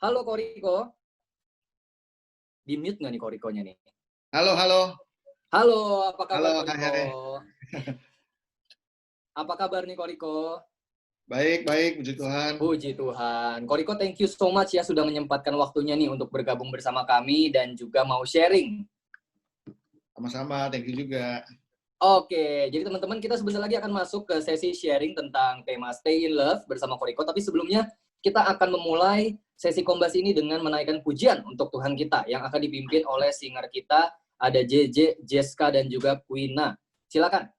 Halo Koriko. Di-mute nggak nih Korikonya nih? Halo, halo. Halo, apa kabar Halo, Koriko? Apa kabar nih Koriko? Baik, baik, puji Tuhan. Puji Tuhan. Koriko, thank you so much ya sudah menyempatkan waktunya nih untuk bergabung bersama kami dan juga mau sharing. Sama-sama, thank you juga. Oke, jadi teman-teman kita sebentar lagi akan masuk ke sesi sharing tentang tema Stay in Love bersama Koriko. Tapi sebelumnya kita akan memulai sesi kombas ini dengan menaikkan pujian untuk Tuhan kita yang akan dipimpin oleh singer kita, ada JJ, Jeska, dan juga Quina. Silakan.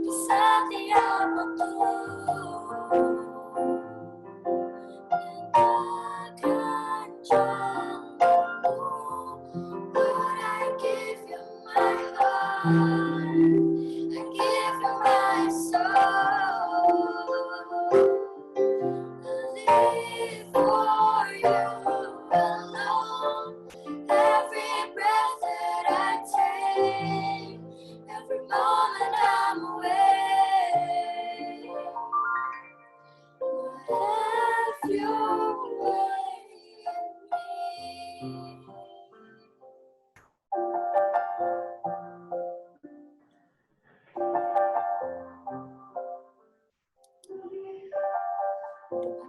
Di setiap waktu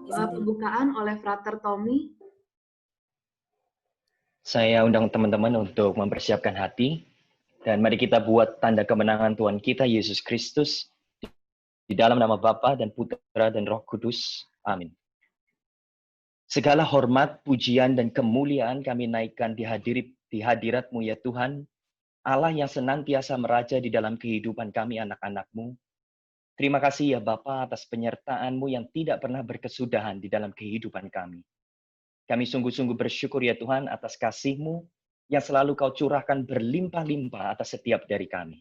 Pembukaan oleh Frater Tommy. Saya undang teman-teman untuk mempersiapkan hati, dan mari kita buat tanda kemenangan Tuhan kita, Yesus Kristus, di dalam nama Bapa dan Putra dan Roh Kudus. Amin. Segala hormat, pujian, dan kemuliaan kami naikkan di hadirat-Mu ya Tuhan, Allah yang senantiasa meraja di dalam kehidupan kami anak-anak-Mu. Terima kasih ya Bapa atas penyertaan-Mu yang tidak pernah berkesudahan di dalam kehidupan kami. Kami sungguh-sungguh bersyukur ya Tuhan atas kasih-Mu yang selalu Kau curahkan berlimpah-limpah atas setiap dari kami.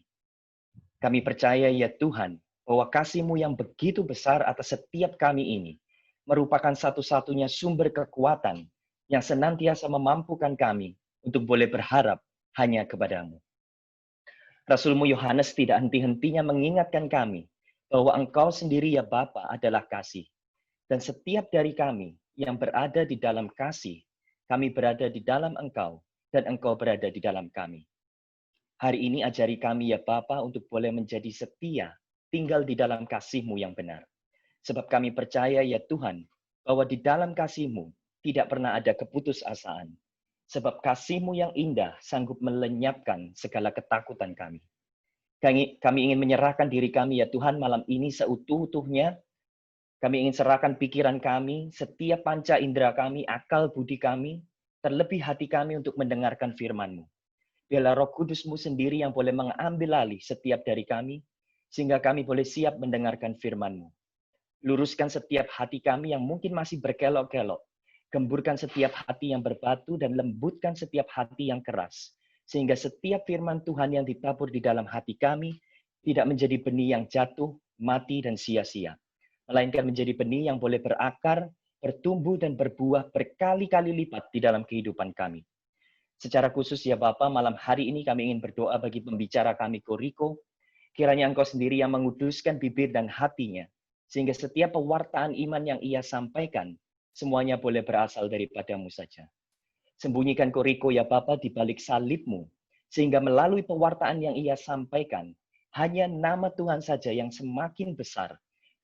Kami percaya ya Tuhan bahwa kasih-Mu yang begitu besar atas setiap kami ini merupakan satu-satunya sumber kekuatan yang senantiasa memampukan kami untuk boleh berharap hanya kepada-Mu. Rasul-Mu Yohanes tidak henti-hentinya mengingatkan kami bahwa Engkau sendiri ya Bapa adalah kasih. Dan setiap dari kami yang berada di dalam kasih, kami berada di dalam Engkau, dan Engkau berada di dalam kami. Hari ini ajari kami ya Bapa untuk boleh menjadi setia, tinggal di dalam kasih-Mu yang benar. Sebab kami percaya ya Tuhan, bahwa di dalam kasih-Mu tidak pernah ada keputusasaan. Sebab kasih-Mu yang indah sanggup melenyapkan segala ketakutan kami. Kami ingin menyerahkan diri kami ya Tuhan malam ini seutuh-utuhnya. Kami ingin serahkan pikiran kami, setiap panca indera kami, akal budi kami, terlebih hati kami untuk mendengarkan firman-Mu. Biarlah Roh Kudus-Mu sendiri yang boleh mengambil alih setiap dari kami, sehingga kami boleh siap mendengarkan firman-Mu. Luruskan setiap hati kami yang mungkin masih berkelok-kelok. Gemburkan setiap hati yang berbatu dan lembutkan setiap hati yang keras. Sehingga setiap firman Tuhan yang ditabur di dalam hati kami tidak menjadi benih yang jatuh, mati, dan sia-sia. Melainkan menjadi benih yang boleh berakar, bertumbuh, dan berbuah berkali-kali lipat di dalam kehidupan kami. Secara khusus ya Bapa, malam hari ini kami ingin berdoa bagi pembicara kami Koriko. Kiranya Engkau sendiri yang menguduskan bibir dan hatinya, sehingga setiap pewartaan iman yang ia sampaikan, semuanya boleh berasal daripada-Mu saja. Sembunyikan Koriko ya Bapa di balik salib-Mu, sehingga melalui pewartaan yang ia sampaikan, hanya nama Tuhan saja yang semakin besar.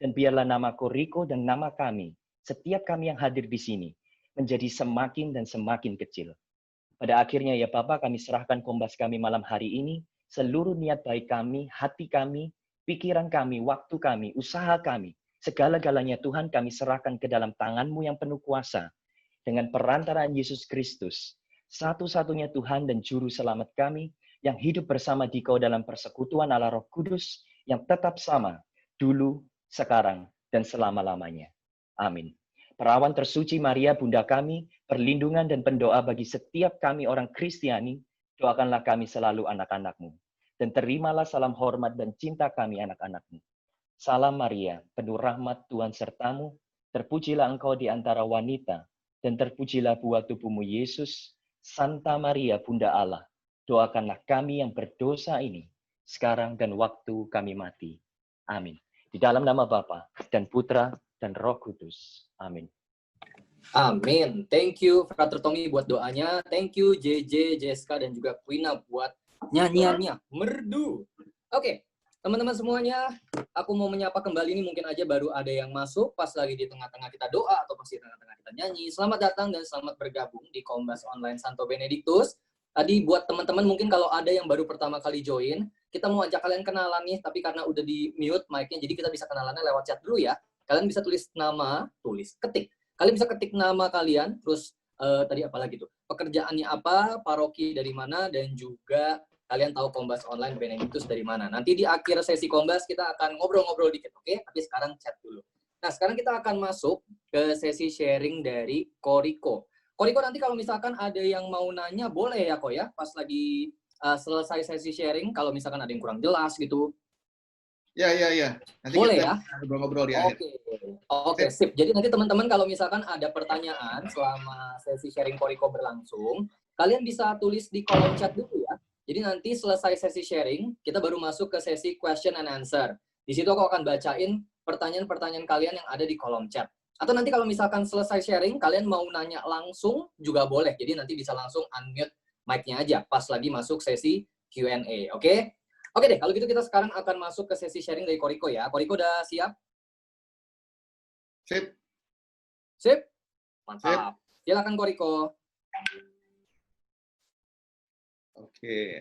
Dan biarlah nama Koriko dan nama kami, setiap kami yang hadir di sini, menjadi semakin dan semakin kecil. Pada akhirnya ya Bapa, kami serahkan kombas kami malam hari ini, seluruh niat baik kami, hati kami, pikiran kami, waktu kami, usaha kami, segala-galanya Tuhan kami serahkan ke dalam tangan-Mu yang penuh kuasa. Dengan perantaraan Yesus Kristus, satu-satunya Tuhan dan Juru Selamat kami, yang hidup bersama Dikau dalam persekutuan Allah Roh Kudus, yang tetap sama, dulu, sekarang, dan selama-lamanya. Amin. Perawan tersuci Maria, Bunda kami, perlindungan dan pendoa bagi setiap kami orang Kristiani, doakanlah kami selalu anak-anak-Mu. Dan terimalah salam hormat dan cinta kami anak-anak-Mu. Salam Maria, penuh rahmat Tuhan sertamu, terpujilah Engkau di antara wanita, dan terpujilah buah tubuhmu Yesus. Santa Maria, Bunda Allah, doakanlah kami yang berdosa ini, sekarang dan waktu kami mati. Amin. Di dalam nama Bapa dan Putra dan Roh Kudus. Amin. Amin. Thank you Frater Tommy buat doanya. Thank you JJ, Jessica, dan juga Quina buat nyanyiannya. Merdu. Oke, teman-teman semuanya, aku mau menyapa kembali ini mungkin aja baru ada yang masuk pas lagi di tengah-tengah kita doa atau pas di tengah-tengah kita nyanyi. Selamat datang dan selamat bergabung di Kombas Online Santo Benedictus. Tadi buat teman-teman mungkin kalau ada yang baru pertama kali join, kita mau ajak kalian kenalan nih, tapi karena udah di mute mic-nya, jadi kita bisa kenalannya lewat chat dulu ya. Kalian bisa ketik. Kalian bisa ketik nama kalian, terus tadi apa lagi tuh? Pekerjaannya apa, paroki dari mana, dan juga kalian tahu Kombas Online Benedictus dari mana. Nanti di akhir sesi Kombas kita akan ngobrol-ngobrol dikit, oke? Tapi sekarang chat dulu. Nah, sekarang kita akan masuk ke sesi sharing dari Koriko. Koriko, nanti kalau misalkan ada yang mau nanya, boleh ya, Ko ya? Pas lagi selesai sesi sharing, kalau misalkan ada yang kurang jelas gitu. Ya. Nanti boleh kita ya? ngobrol-ngobrol di akhir. Oke, sip. Jadi nanti teman-teman kalau misalkan ada pertanyaan selama sesi sharing Koriko berlangsung, kalian bisa tulis di kolom chat dulu ya. Jadi nanti selesai sesi sharing, kita baru masuk ke sesi question and answer. Di situ aku akan bacain pertanyaan-pertanyaan kalian yang ada di kolom chat. Atau nanti kalau misalkan selesai sharing, kalian mau nanya langsung juga boleh. Jadi nanti bisa langsung unmute mic-nya aja pas lagi masuk sesi Q&A, oke? Oke deh, kalau gitu kita sekarang akan masuk ke sesi sharing dari Koriko ya. Koriko udah siap? Sip. Sip? Mantap. Silakan Koriko. Oke.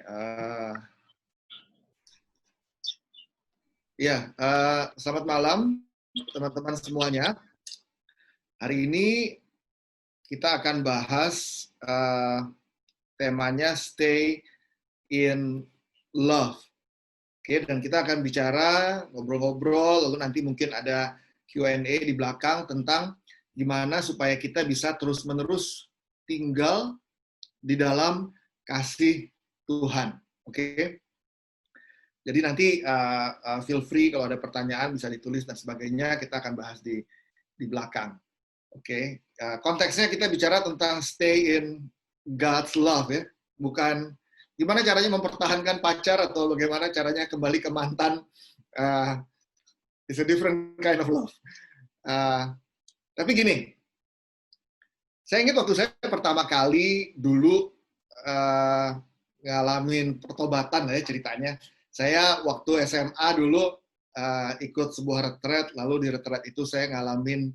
Selamat malam teman-teman semuanya. Hari ini kita akan bahas temanya Stay in Love. Oke, dan kita akan bicara, ngobrol-ngobrol, lalu nanti mungkin ada Q&A di belakang tentang gimana supaya kita bisa terus-menerus tinggal di dalam kasih Tuhan. Oke? Jadi nanti feel free kalau ada pertanyaan bisa ditulis dan sebagainya, kita akan bahas di belakang. Oke? Konteksnya kita bicara tentang stay in God's love ya, bukan gimana caranya mempertahankan pacar atau bagaimana caranya kembali ke mantan. It's a different kind of love. Tapi gini, saya ingat waktu saya pertama kali dulu ngalamin pertobatan ya ceritanya. Saya waktu SMA dulu ikut sebuah retret, lalu di retret itu saya ngalamin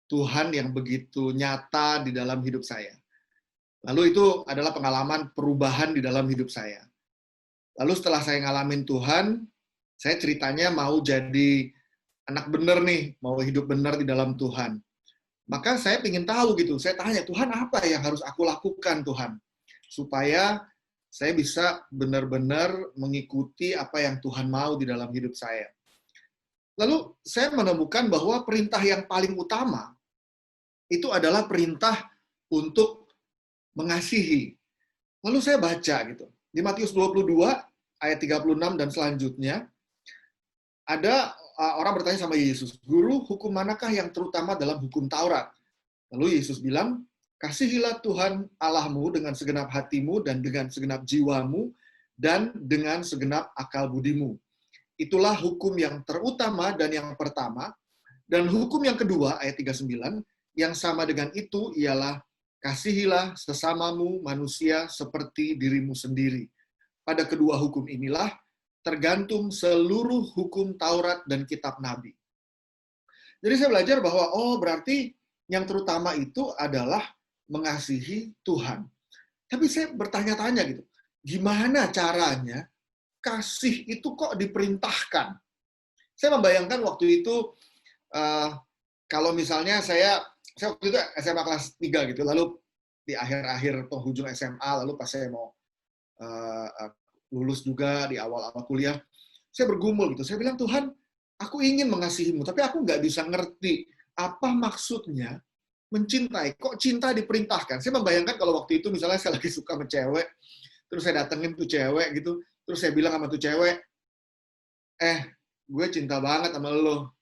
Tuhan yang begitu nyata di dalam hidup saya. Lalu itu adalah pengalaman perubahan di dalam hidup saya. Lalu setelah saya ngalamin Tuhan, saya ceritanya mau jadi anak bener nih, mau hidup bener di dalam Tuhan. Maka saya ingin tahu gitu, saya tanya, Tuhan apa yang harus aku lakukan Tuhan? Supaya saya bisa benar-benar mengikuti apa yang Tuhan mau di dalam hidup saya. Lalu saya menemukan bahwa perintah yang paling utama itu adalah perintah untuk mengasihi. Lalu saya baca gitu, di Matius 22 ayat 36 dan selanjutnya, ada orang bertanya sama Yesus, Guru, hukum manakah yang terutama dalam hukum Taurat? Lalu Yesus bilang, kasihilah Tuhan Allahmu dengan segenap hatimu dan dengan segenap jiwamu dan dengan segenap akal budimu. Itulah hukum yang terutama dan yang pertama. Dan hukum yang kedua, ayat 39, yang sama dengan itu ialah kasihilah sesamamu manusia seperti dirimu sendiri. Pada kedua hukum inilah tergantung seluruh hukum Taurat dan kitab Nabi. Jadi saya belajar bahwa, berarti yang terutama itu adalah mengasihi Tuhan. Tapi saya bertanya-tanya gitu, gimana caranya kasih itu kok diperintahkan? Saya membayangkan waktu itu, kalau misalnya saya waktu itu SMA kelas 3 gitu, lalu di akhir-akhir penghujung SMA, lalu pas saya mau lulus juga di awal-awal kuliah, saya bergumul gitu. Saya bilang, Tuhan, aku ingin mengasihimu, tapi aku nggak bisa ngerti apa maksudnya mencintai. Kok cinta diperintahkan? Saya membayangkan kalau waktu itu misalnya saya lagi suka sama cewek, terus saya datengin tuh cewek gitu, terus saya bilang sama tuh cewek, gue cinta banget sama lo.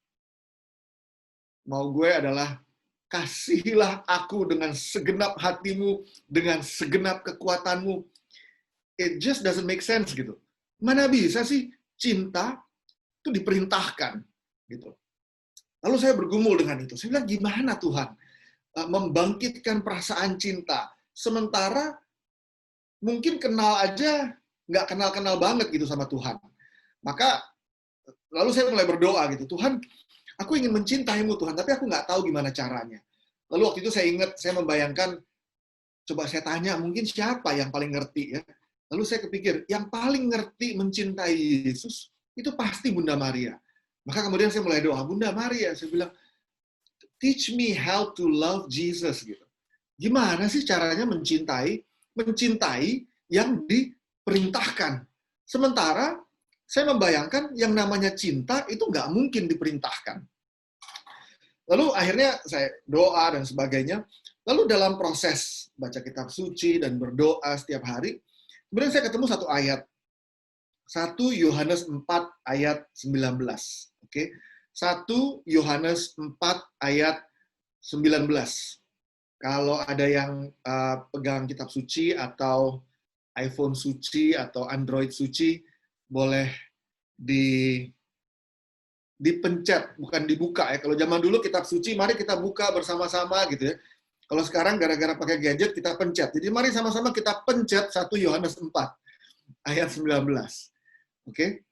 Mau gue adalah kasihilah aku dengan segenap hatimu, dengan segenap kekuatanmu. It just doesn't make sense gitu. Mana bisa sih cinta itu diperintahkan gitu. Lalu saya bergumul dengan itu. Saya bilang, gimana Tuhan membangkitkan perasaan cinta sementara mungkin kenal aja nggak kenal-kenal banget gitu sama Tuhan. Maka lalu saya mulai berdoa gitu, Tuhan, aku ingin mencintaimu Tuhan, tapi aku nggak tahu gimana caranya. Lalu waktu itu saya ingat, saya membayangkan, coba saya tanya, mungkin siapa yang paling ngerti ya? Lalu saya kepikir, yang paling ngerti mencintai Yesus, itu pasti Bunda Maria. Maka kemudian saya mulai doa, Bunda Maria, saya bilang, teach me how to love Jesus. Gitu. Gimana sih caranya mencintai yang diperintahkan? Sementara saya membayangkan yang namanya cinta itu nggak mungkin diperintahkan. Lalu akhirnya saya doa dan sebagainya. Lalu dalam proses baca kitab suci dan berdoa setiap hari, kemudian saya ketemu satu ayat. 1 Yohanes 4 ayat 19. Oke. 1 Yohanes 4 ayat 19. Kalau ada yang pegang kitab suci atau iPhone suci atau Android suci, boleh dipencet, bukan dibuka ya. Kalau zaman dulu kitab suci, mari kita buka bersama-sama gitu ya. Kalau sekarang gara-gara pakai gadget, kita pencet. Jadi mari sama-sama kita pencet 1 Yohanes 4 ayat 19. Oke?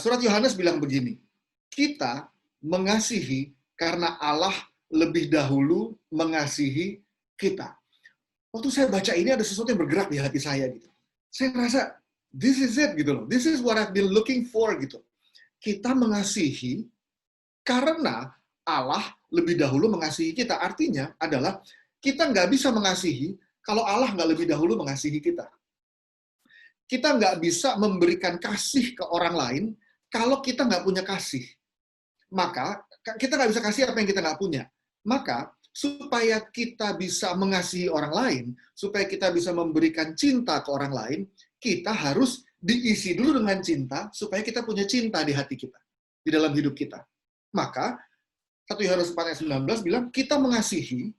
Surat Yohanes bilang begini, kita mengasihi karena Allah lebih dahulu mengasihi kita. Waktu saya baca ini ada sesuatu yang bergerak di hati saya gitu. Saya ngerasa, this is it gitu loh. This is what I've been looking for gitu. Kita mengasihi karena Allah lebih dahulu mengasihi kita. Artinya adalah kita nggak bisa mengasihi kalau Allah nggak lebih dahulu mengasihi kita. Kita nggak bisa memberikan kasih ke orang lain kalau kita nggak punya kasih. Maka, kita nggak bisa kasih apa yang kita nggak punya. Maka, supaya kita bisa mengasihi orang lain, supaya kita bisa memberikan cinta ke orang lain, kita harus diisi dulu dengan cinta, supaya kita punya cinta di hati kita, di dalam hidup kita. Maka, 1 Yohanes 4 ayat 19 bilang, kita mengasihi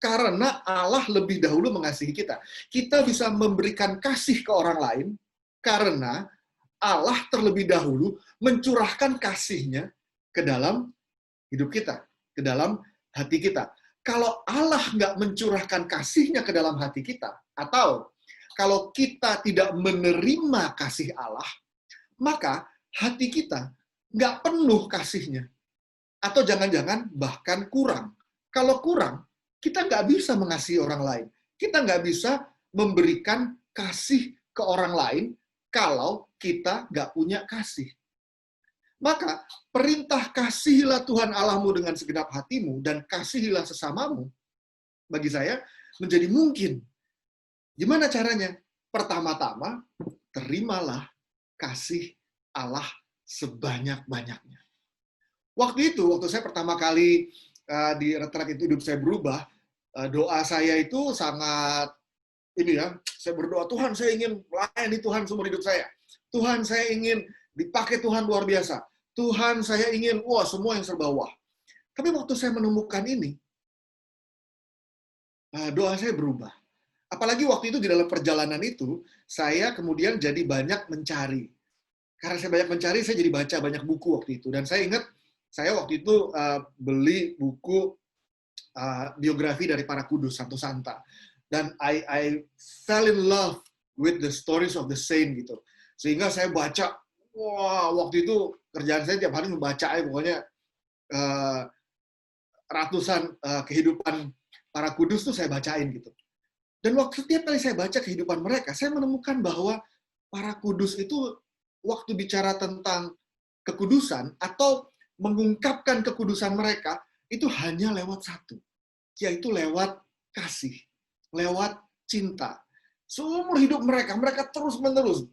karena Allah lebih dahulu mengasihi kita. Kita bisa memberikan kasih ke orang lain karena Allah terlebih dahulu mencurahkan kasih-Nya ke dalam hidup kita, ke dalam hati kita. Kalau Allah nggak mencurahkan kasih-Nya ke dalam hati kita, atau kalau kita tidak menerima kasih Allah, maka hati kita nggak penuh kasih-Nya. Atau jangan-jangan bahkan kurang. Kalau kurang, kita nggak bisa mengasihi orang lain. Kita nggak bisa memberikan kasih ke orang lain kalau kita nggak punya kasih. Maka, perintah kasihilah Tuhan Allahmu dengan segenap hatimu dan kasihilah sesamamu, bagi saya, menjadi mungkin. Gimana caranya? Pertama-tama, terimalah kasih Allah sebanyak-banyaknya. Waktu saya pertama kali di retret itu hidup saya berubah, doa saya itu sangat, saya berdoa, Tuhan saya ingin melayani Tuhan seumur hidup saya. Tuhan saya ingin dipakai Tuhan luar biasa. Tuhan saya ingin, semua yang serba wah. Tapi waktu saya menemukan ini, doa saya berubah. Apalagi waktu itu di dalam perjalanan itu, saya kemudian jadi banyak mencari. Karena saya banyak mencari, saya jadi baca banyak buku waktu itu. Dan saya ingat, saya waktu itu beli buku biografi dari para kudus, Santo Santa. Dan I fell in love with the stories of the saint gitu. Sehingga saya baca, waktu itu kerjaan saya tiap hari membaca, pokoknya ratusan kehidupan para kudus tuh saya bacain gitu. Dan setiap kali saya baca kehidupan mereka, saya menemukan bahwa para kudus itu waktu bicara tentang kekudusan atau mengungkapkan kekudusan mereka, itu hanya lewat satu, yaitu lewat kasih, lewat cinta. Seumur hidup mereka terus-menerus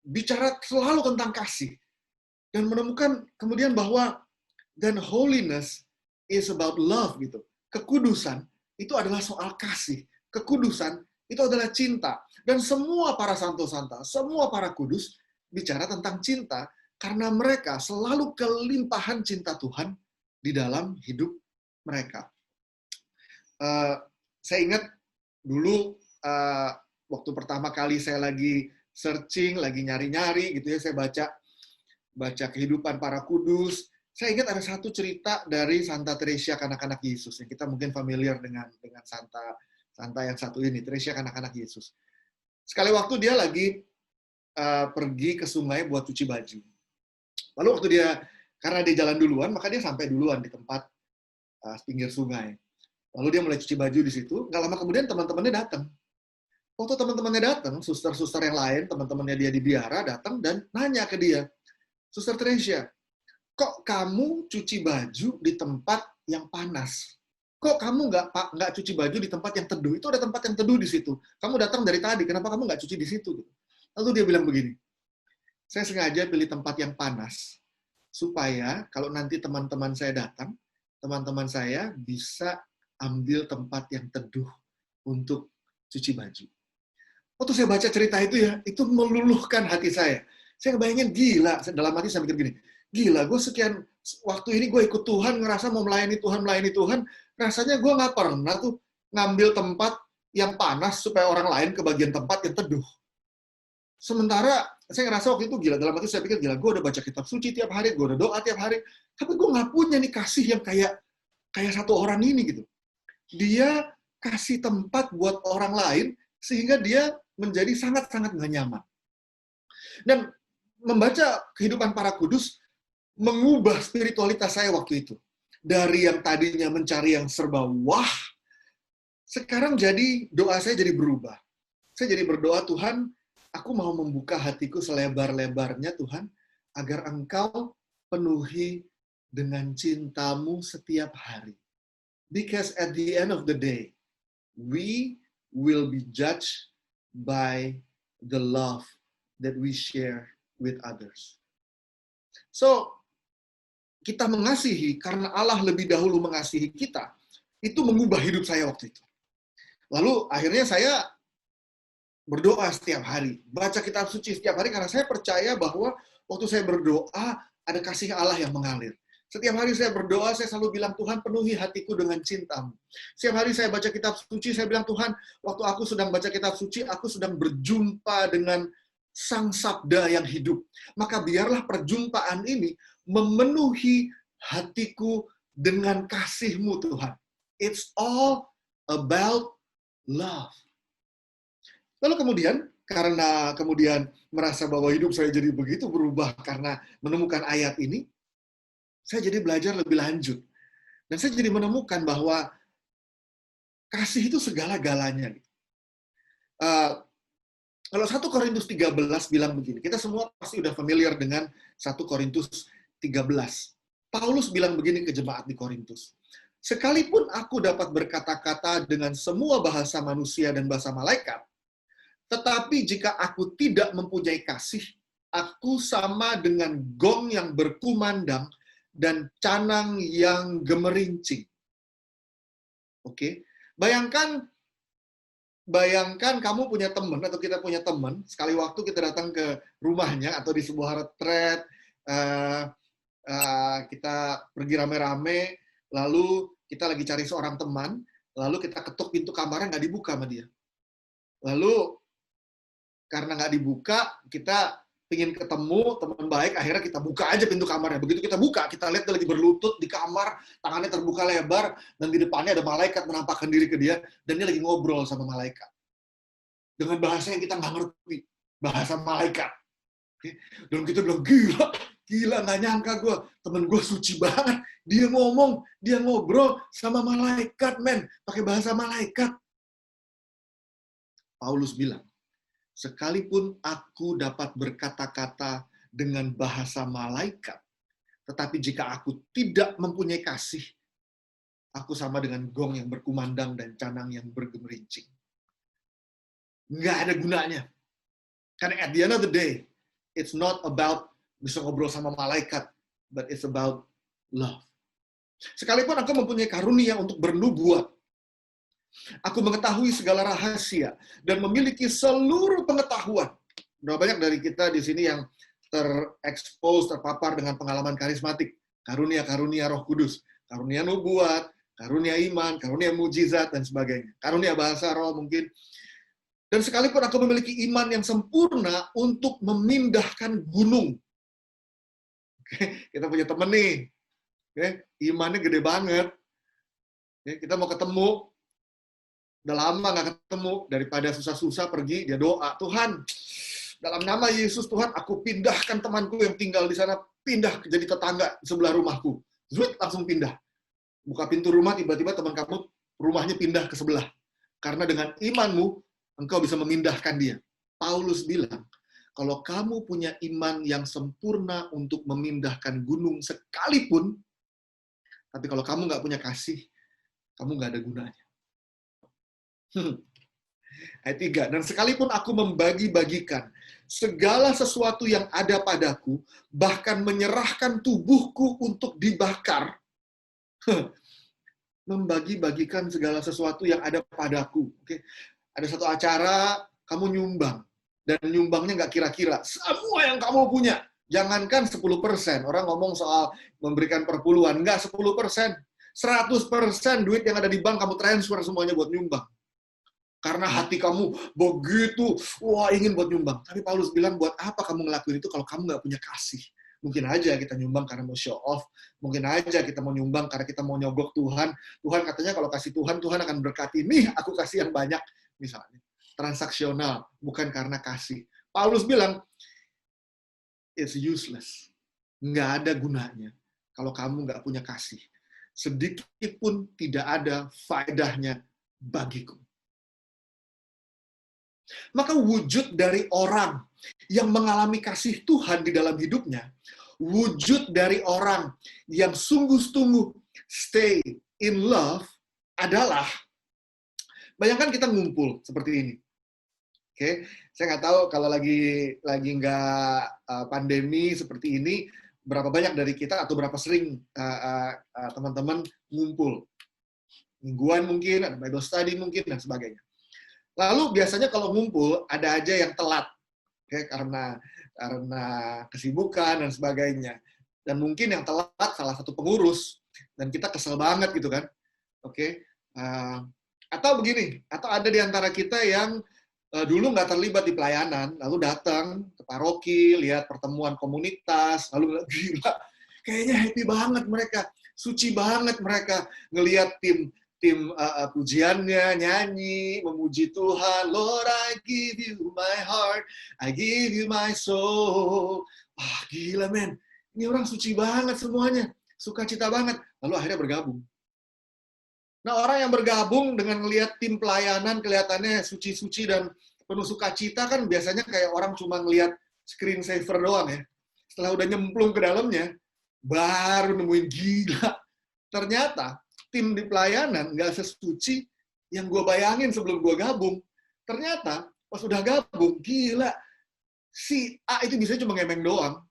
bicara selalu tentang kasih. Dan menemukan kemudian bahwa dan holiness is about love gitu. Kekudusan itu adalah soal kasih. Kekudusan itu adalah cinta. Dan semua para santo-santa, semua para kudus bicara tentang cinta karena mereka selalu kelimpahan cinta Tuhan di dalam hidup mereka. Saya ingat dulu waktu pertama kali saya lagi searching, lagi nyari-nyari gitu ya, saya baca kehidupan para kudus. Saya ingat ada satu cerita dari Santa Teresia Kanak-Kanak Yesus yang kita mungkin familiar dengan Santa yang satu ini, Teresia Kanak-Kanak Yesus. Sekali waktu dia lagi pergi ke sungai buat cuci baju. Lalu waktu karena dia jalan duluan, maka dia sampai duluan di tempat pinggir sungai. Lalu dia mulai cuci baju di situ. Nggak lama kemudian teman-temannya datang. Waktu teman-temannya datang, suster-suster yang lain, teman-temannya dia di biara datang dan nanya ke dia, Suster Teresia, kok kamu cuci baju di tempat yang panas? Kok kamu nggak cuci baju di tempat yang teduh? Itu ada tempat yang teduh di situ. Kamu datang dari tadi, kenapa kamu nggak cuci di situ? Lalu dia bilang begini, saya sengaja pilih tempat yang panas, supaya kalau nanti teman-teman saya datang, teman-teman saya bisa ambil tempat yang teduh untuk cuci baju. Waktu saya baca cerita itu ya, itu meluluhkan hati saya. Saya ngebayangin, gila, dalam hati saya mikir gini, gila, gue sekian waktu ini gue ikut Tuhan, ngerasa mau melayani Tuhan, rasanya gue nggak pernah tuh ngambil tempat yang panas supaya orang lain ke bagian tempat yang teduh. Sementara saya ngerasa waktu itu gila, dalam hati saya pikir, gila, gue udah baca kitab suci tiap hari, gue udah doa tiap hari, tapi gue nggak punya nih kasih yang kayak satu orang ini gitu. Dia kasih tempat buat orang lain, sehingga dia menjadi sangat-sangat nggak nyaman. Dan membaca kehidupan para kudus mengubah spiritualitas saya waktu itu. Dari yang tadinya mencari yang serba wah, sekarang jadi doa saya jadi berubah. Saya jadi berdoa, Tuhan, aku mau membuka hatiku selebar-lebarnya, Tuhan, agar Engkau penuhi dengan cintamu setiap hari. Because at the end of the day, we will be judged by the love that we share with others. So, kita mengasihi karena Allah lebih dahulu mengasihi kita, itu mengubah hidup saya waktu itu. Lalu akhirnya saya berdoa setiap hari, baca kitab suci setiap hari, karena saya percaya bahwa waktu saya berdoa, ada kasih Allah yang mengalir. Setiap hari saya berdoa, saya selalu bilang, Tuhan penuhi hatiku dengan cintamu. Setiap hari saya baca kitab suci, saya bilang, Tuhan, waktu aku sedang baca kitab suci, aku sedang berjumpa dengan Sang Sabda yang hidup. Maka biarlah perjumpaan ini memenuhi hatiku dengan kasih-Mu, Tuhan. It's all about love. Lalu kemudian, karena kemudian merasa bahwa hidup saya jadi begitu berubah karena menemukan ayat ini, saya jadi belajar lebih lanjut. Dan saya jadi menemukan bahwa kasih itu segala-galanya. Kalau 1 Korintus 13 bilang begini, kita semua pasti udah familiar dengan 1 Korintus 13. Paulus bilang begini ke jemaat di Korintus. Sekalipun aku dapat berkata-kata dengan semua bahasa manusia dan bahasa malaikat, tetapi jika aku tidak mempunyai kasih, aku sama dengan gong yang berkumandang dan canang yang gemerincing. Oke, bayangkan kamu punya teman atau kita punya teman, sekali waktu kita datang ke rumahnya atau di sebuah retret, kita pergi rame-rame, lalu kita lagi cari seorang teman, lalu kita ketuk pintu kamarnya nggak dibuka sama dia. Lalu karena nggak dibuka, kita ingin ketemu teman baik, akhirnya kita buka aja pintu kamarnya. Begitu kita buka, kita lihat dia lagi berlutut di kamar, tangannya terbuka lebar, dan di depannya ada malaikat menampakkan diri ke dia, dan dia lagi ngobrol sama malaikat. Dengan bahasa yang kita nggak ngerti, bahasa malaikat. Dan kita bilang, gila, nggak nyangka gue, temen gue suci banget, dia ngobrol sama malaikat, men, pakai bahasa malaikat. Paulus bilang, sekalipun aku dapat berkata-kata dengan bahasa malaikat, tetapi jika aku tidak mempunyai kasih, aku sama dengan gong yang berkumandang dan canang yang bergemerincing. Nggak ada gunanya. Karena at the end of the day, it's not about bisa ngobrol sama malaikat, but it's about love. Sekalipun aku mempunyai karunia untuk bernubuat, aku mengetahui segala rahasia dan memiliki seluruh pengetahuan. Berapa banyak dari kita di sini yang terekspos, terpapar dengan pengalaman karismatik, karunia-karunia Roh Kudus, karunia nubuat, karunia iman, karunia mujizat, dan sebagainya. Karunia bahasa roh mungkin. Dan sekalipun aku memiliki iman yang sempurna untuk memindahkan gunung. Kita punya teman nih, imannya gede banget. Kita mau ketemu, udah lama nggak ketemu, daripada susah-susah pergi, dia doa, Tuhan, dalam nama Yesus Tuhan, aku pindahkan temanku yang tinggal di sana, pindah jadi tetangga di sebelah rumahku. Zuit, langsung pindah. Buka pintu rumah, tiba-tiba teman kamu rumahnya pindah ke sebelah. Karena dengan imanmu, engkau bisa memindahkan dia. Paulus bilang, kalau kamu punya iman yang sempurna untuk memindahkan gunung sekalipun, tapi kalau kamu nggak punya kasih, kamu nggak ada gunanya. Ayat 3, dan sekalipun aku membagi-bagikan segala sesuatu yang ada padaku, bahkan menyerahkan tubuhku untuk dibakar, membagi-bagikan segala sesuatu yang ada padaku. Oke? Ada satu acara, kamu nyumbang, dan nyumbangnya nggak kira-kira, semua yang kamu punya, jangankan 10%, orang ngomong soal memberikan perpuluhan, nggak 10%, 100% duit yang ada di bank kamu transfer semuanya buat nyumbang. Karena hati kamu begitu, ingin buat nyumbang. Tapi Paulus bilang, buat apa kamu ngelakuin itu kalau kamu nggak punya kasih? Mungkin aja kita nyumbang karena mau show off. Mungkin aja kita mau nyumbang karena kita mau nyogok Tuhan. Tuhan katanya kalau kasih Tuhan, Tuhan akan berkati. Nih, aku kasih yang banyak. Misalnya. Transaksional, bukan karena kasih. Paulus bilang, it's useless. Nggak ada gunanya kalau kamu nggak punya kasih. sedikit pun tidak ada faedahnya bagiku. Maka wujud dari orang yang mengalami kasih Tuhan di dalam hidupnya, wujud dari orang yang sungguh-sungguh stay in love adalah, bayangkan kita ngumpul seperti ini. Oke, saya nggak tahu kalau lagi nggak pandemi seperti ini, berapa banyak dari kita atau berapa sering teman-teman ngumpul. Mingguan mungkin, ada Bible study mungkin, dan sebagainya. Lalu biasanya kalau ngumpul, ada aja yang telat. Oke, karena kesibukan dan sebagainya. Dan mungkin yang telat salah satu pengurus, dan kita kesel banget gitu kan. Oke, atau begini, atau ada di antara kita yang dulu nggak terlibat di pelayanan, lalu datang ke paroki, lihat pertemuan komunitas, lalu gila, kayaknya happy banget mereka, suci banget mereka, ngelihat tim pujiannya, nyanyi, memuji Tuhan, Lord I give you my heart, I give you my soul. Gila men, ini orang suci banget semuanya, sukacita banget, lalu akhirnya bergabung. Nah, orang yang bergabung dengan ngelihat tim pelayanan kelihatannya suci-suci dan penuh sukacita kan biasanya kayak orang cuma ngelihat screensaver doang ya. Setelah udah nyemplung ke dalamnya, baru nemuin gila. Ternyata tim di pelayanan nggak sesuci yang gue bayangin sebelum gue gabung. Ternyata pas udah gabung, gila. Si A itu bisa cuma ngemeng doang.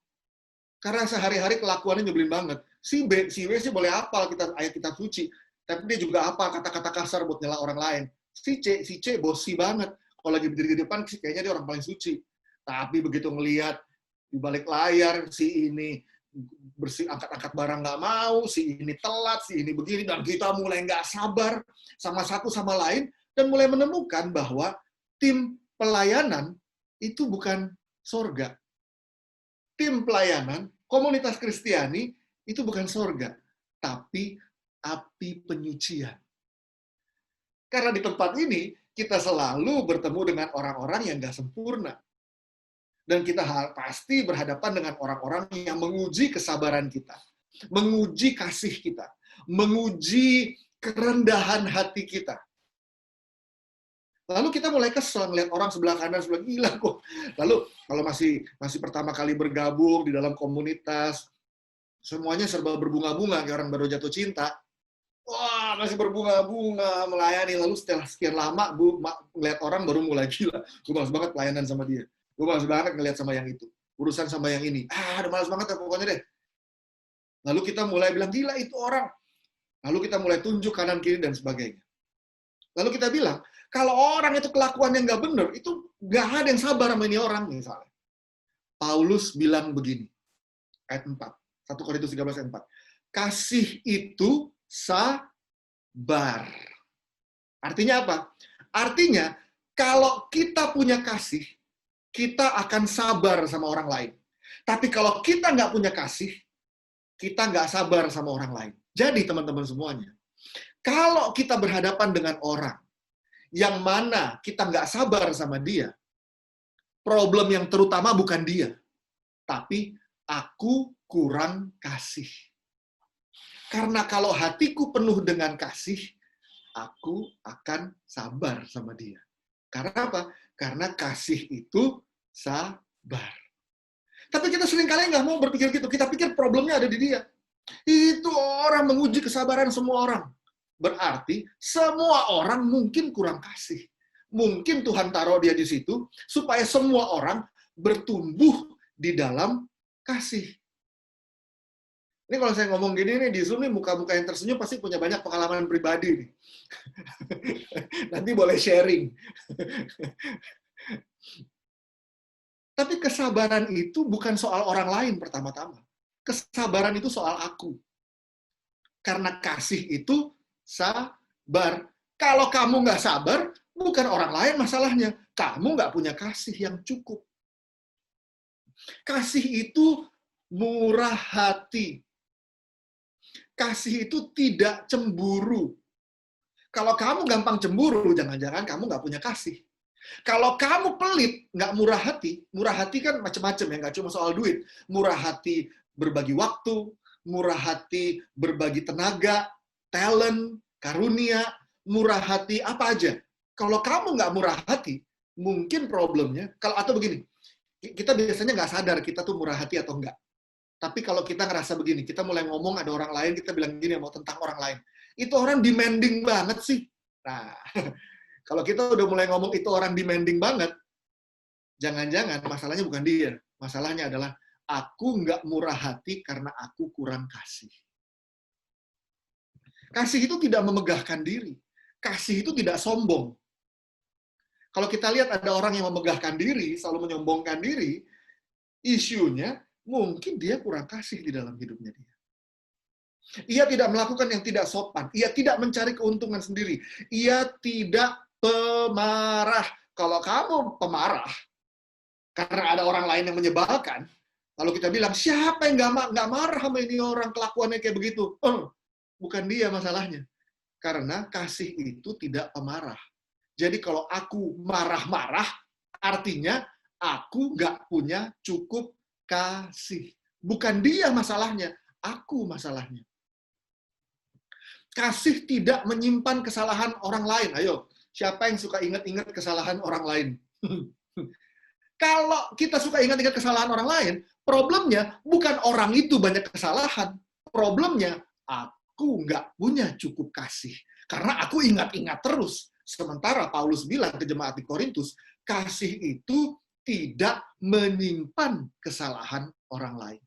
Karena sehari-hari kelakuannya nyebelin banget. Si B, si W sih boleh hafal ayat kitab suci. Tapi dia juga apa kata-kata kasar buat nyela orang lain. Si C bosi banget. Kalau lagi berdiri di depan, kayaknya dia orang paling suci. Tapi begitu ngelihat di balik layar, si ini bersih angkat-angkat barang nggak mau, si ini telat, si ini begini, dan kita mulai nggak sabar sama satu sama lain, dan mulai menemukan bahwa tim pelayanan itu bukan sorga. Tim pelayanan, komunitas Kristiani, itu bukan sorga, tapi api penyucian. Karena di tempat ini, kita selalu bertemu dengan orang-orang yang nggak sempurna. Dan kita pasti berhadapan dengan orang-orang yang menguji kesabaran kita, menguji kasih kita, menguji kerendahan hati kita. Lalu kita mulai kesel ngeliat orang sebelah kanan, sebelah gila kok. Lalu kalau masih pertama kali bergabung di dalam komunitas, semuanya serba berbunga-bunga kayak orang baru jatuh cinta. Wah, masih berbunga-bunga melayani. Lalu setelah sekian lama, ngeliat orang baru mulai gila. Gue malas banget pelayanan sama dia. Gue malas banget ngeliat sama yang itu. Urusan sama yang ini. Udah malas banget ya pokoknya deh. Lalu kita mulai bilang, gila itu orang. Lalu kita mulai tunjuk kanan kiri dan sebagainya. Lalu kita bilang, kalau orang itu kelakuannya nggak bener, itu nggak ada yang sabar sama ini orang, misalnya. Paulus bilang begini, ayat 4. 1 Korintus 13 ayat 4. Kasih itu sabar. Artinya apa? Artinya, kalau kita punya kasih, kita akan sabar sama orang lain. Tapi kalau kita nggak punya kasih, kita nggak sabar sama orang lain. Jadi teman-teman semuanya, kalau kita berhadapan dengan orang yang mana kita nggak sabar sama dia, problem yang terutama bukan dia, tapi aku kurang kasih. Karena kalau hatiku penuh dengan kasih, aku akan sabar sama dia. Karena apa? Karena kasih itu sabar. Tapi kita seringkali nggak mau berpikir gitu. Kita pikir problemnya ada di dia. Itu orang menguji kesabaran semua orang. Berarti semua orang mungkin kurang kasih. Mungkin Tuhan taruh dia di situ supaya semua orang bertumbuh di dalam kasih. Ini kalau saya ngomong gini nih di Zoom nih, muka-muka yang tersenyum pasti punya banyak pengalaman pribadi nih. Nanti boleh sharing. Tapi kesabaran itu bukan soal orang lain pertama-tama. Kesabaran itu soal aku. Karena kasih itu sabar. Kalau kamu nggak sabar, bukan orang lain masalahnya. Kamu nggak punya kasih yang cukup. Kasih itu murah hati. Kasih itu tidak cemburu. Kalau kamu gampang cemburu, jangan-jangan kamu nggak punya kasih. Kalau kamu pelit, nggak murah hati kan macam-macam ya, nggak cuma soal duit. Murah hati berbagi waktu, murah hati berbagi tenaga, talent, karunia, murah hati apa aja. Kalau kamu nggak murah hati, mungkin problemnya, atau begini, kita biasanya nggak sadar kita tuh murah hati atau enggak. Tapi kalau kita ngerasa begini, kita mulai ngomong ada orang lain, kita bilang gini mau tentang orang lain. Itu orang demanding banget sih. Nah, kalau kita udah mulai ngomong itu orang demanding banget, jangan-jangan masalahnya bukan dia. Masalahnya adalah aku nggak murah hati karena aku kurang kasih. Kasih itu tidak memegahkan diri. Kasih itu tidak sombong. Kalau kita lihat ada orang yang memegahkan diri, selalu menyombongkan diri, isunya mungkin dia kurang kasih di dalam hidupnya dia. Ia tidak melakukan yang tidak sopan. Ia tidak mencari keuntungan sendiri. Ia tidak pemarah. Kalau kamu pemarah, karena ada orang lain yang menyebalkan, lalu kita bilang, siapa yang nggak marah sama ini orang, kelakuannya kayak begitu? Bukan dia masalahnya. Karena kasih itu tidak pemarah. Jadi kalau aku marah-marah, artinya aku nggak punya cukup kasih. Bukan dia masalahnya, aku masalahnya. Kasih tidak menyimpan kesalahan orang lain. Ayo, siapa yang suka ingat-ingat kesalahan orang lain? Kalau kita suka ingat-ingat kesalahan orang lain, problemnya bukan orang itu banyak kesalahan. Problemnya, aku nggak punya cukup kasih. Karena aku ingat-ingat terus. Sementara Paulus bilang ke jemaat di Korintus, kasih itu tidak menyimpan kesalahan orang lain.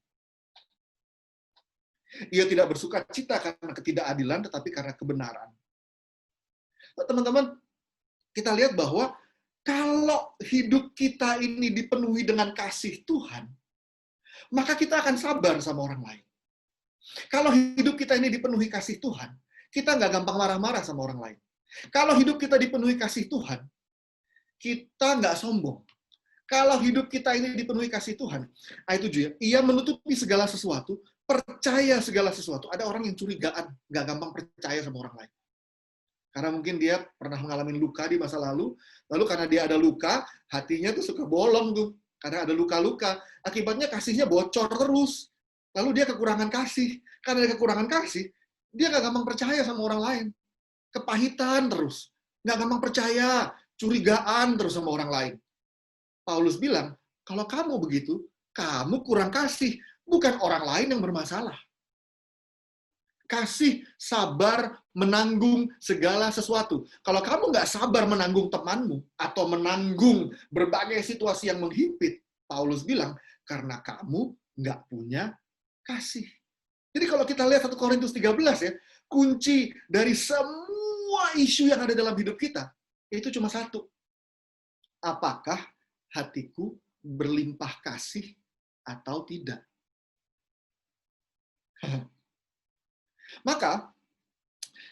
Ia tidak bersuka cita karena ketidakadilan, tetapi karena kebenaran. Teman-teman, kita lihat bahwa kalau hidup kita ini dipenuhi dengan kasih Tuhan, maka kita akan sabar sama orang lain. Kalau hidup kita ini dipenuhi kasih Tuhan, kita nggak gampang marah-marah sama orang lain. Kalau hidup kita dipenuhi kasih Tuhan, kita nggak sombong. Kalau hidup kita ini dipenuhi kasih Tuhan, ayat 7 ya, ia menutupi segala sesuatu, percaya segala sesuatu. Ada orang yang curigaan, nggak gampang percaya sama orang lain. Karena mungkin dia pernah mengalami luka di masa lalu karena dia ada luka, hatinya tuh suka bolong tuh. Karena ada luka-luka, akibatnya kasihnya bocor terus. Lalu dia kekurangan kasih. Karena ada kekurangan kasih, dia nggak gampang percaya sama orang lain. Kepahitan terus. Nggak gampang percaya, curigaan terus sama orang lain. Paulus bilang, kalau kamu begitu, kamu kurang kasih. Bukan orang lain yang bermasalah. Kasih, sabar, menanggung segala sesuatu. Kalau kamu nggak sabar menanggung temanmu, atau menanggung berbagai situasi yang menghimpit, Paulus bilang, karena kamu nggak punya kasih. Jadi kalau kita lihat 1 Korintus 13 ya, kunci dari semua isu yang ada dalam hidup kita, itu cuma satu. Apakah hatiku berlimpah kasih atau tidak? Maka,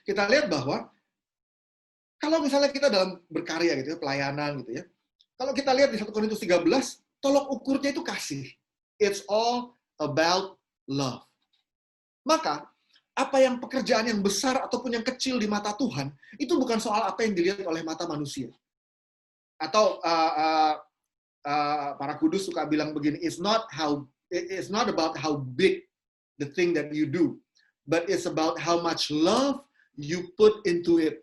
kita lihat bahwa kalau misalnya kita dalam berkarya gitu ya, pelayanan gitu ya, kalau kita lihat di 1 Korintus 13, tolok ukurnya itu kasih. It's all about love. Maka, apa yang pekerjaan yang besar ataupun yang kecil di mata Tuhan, itu bukan soal apa yang dilihat oleh mata manusia. Atau para kudus suka bilang begini, it's not about how big the thing that you do, but it's about how much love you put into it.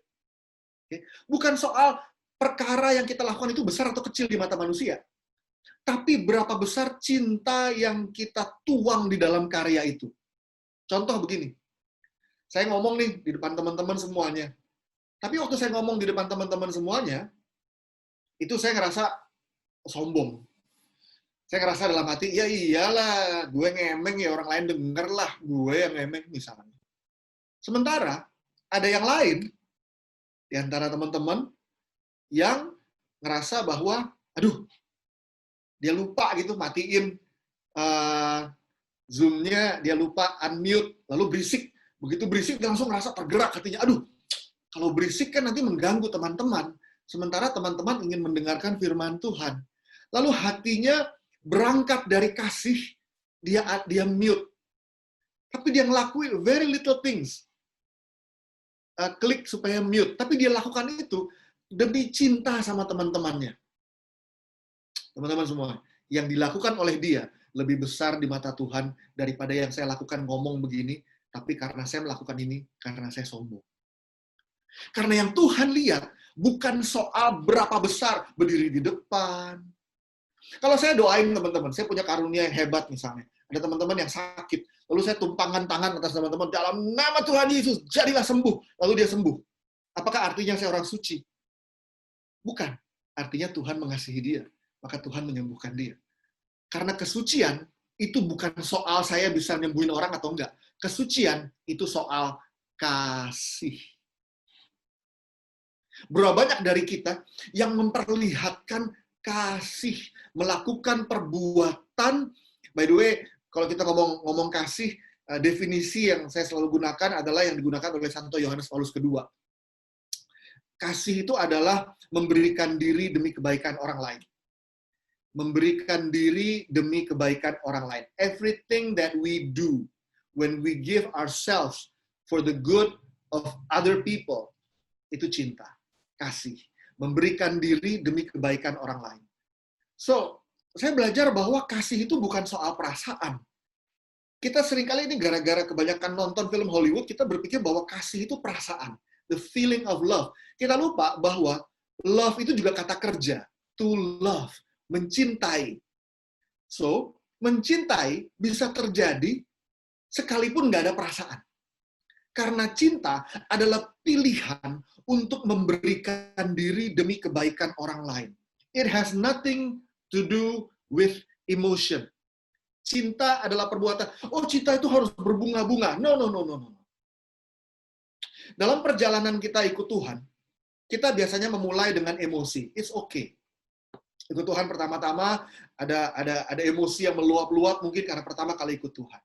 Okay? Bukan soal perkara yang kita lakukan itu besar atau kecil di mata manusia, tapi berapa besar cinta yang kita tuang di dalam karya itu. Contoh begini, saya ngomong nih di depan teman-teman semuanya, tapi waktu saya ngomong di depan teman-teman semuanya, itu saya ngerasa sombong. Saya ngerasa dalam hati, ya iyalah, gue ngemeng ya, orang lain denger lah, gue yang ngemeng misalnya. Sementara, ada yang lain, di antara teman-teman, yang ngerasa bahwa, aduh, dia lupa gitu, matiin Zoom-nya, dia lupa unmute, lalu berisik. Begitu berisik, dia langsung ngerasa tergerak hatinya, aduh, kalau berisik kan nanti mengganggu teman-teman. Sementara teman-teman ingin mendengarkan firman Tuhan. Lalu hatinya berangkat dari kasih, dia mute. Tapi dia ngelakuin very little things. Klik supaya mute. Tapi dia lakukan itu demi cinta sama teman-temannya. Teman-teman semua, yang dilakukan oleh dia lebih besar di mata Tuhan daripada yang saya lakukan ngomong begini, tapi karena saya melakukan ini, karena saya sombong. Karena yang Tuhan lihat bukan soal berapa besar berdiri di depan. Kalau saya doain teman-teman, saya punya karunia yang hebat misalnya. Ada teman-teman yang sakit, lalu saya tumpangkan tangan atas teman-teman, dalam nama Tuhan Yesus, jadilah sembuh. Lalu dia sembuh. Apakah artinya saya orang suci? Bukan. Artinya Tuhan mengasihi dia, maka Tuhan menyembuhkan dia. Karena kesucian itu bukan soal saya bisa nyembuhin orang atau enggak. Kesucian itu soal kasih. Berapa banyak dari kita yang memperlihatkan kasih, melakukan perbuatan. By the way, kalau kita ngomong kasih, definisi yang saya selalu gunakan adalah yang digunakan oleh Santo Yohanes Paulus II. Kasih itu adalah memberikan diri demi kebaikan orang lain. Memberikan diri demi kebaikan orang lain. Everything that we do when we give ourselves for the good of other people, itu cinta, kasih. Memberikan diri demi kebaikan orang lain. So, saya belajar bahwa kasih itu bukan soal perasaan. Kita seringkali ini gara-gara kebanyakan nonton film Hollywood, kita berpikir bahwa kasih itu perasaan. The feeling of love. Kita lupa bahwa love itu juga kata kerja. To love. Mencintai. So, mencintai bisa terjadi sekalipun nggak ada perasaan. Karena cinta adalah pilihan untuk memberikan diri demi kebaikan orang lain. It has nothing to do with emotion. Cinta adalah perbuatan. Oh, cinta itu harus berbunga-bunga. No. Dalam perjalanan kita ikut Tuhan, kita biasanya memulai dengan emosi. It's okay. Ikut Tuhan pertama-tama ada emosi yang meluap-luap mungkin karena pertama kali ikut Tuhan.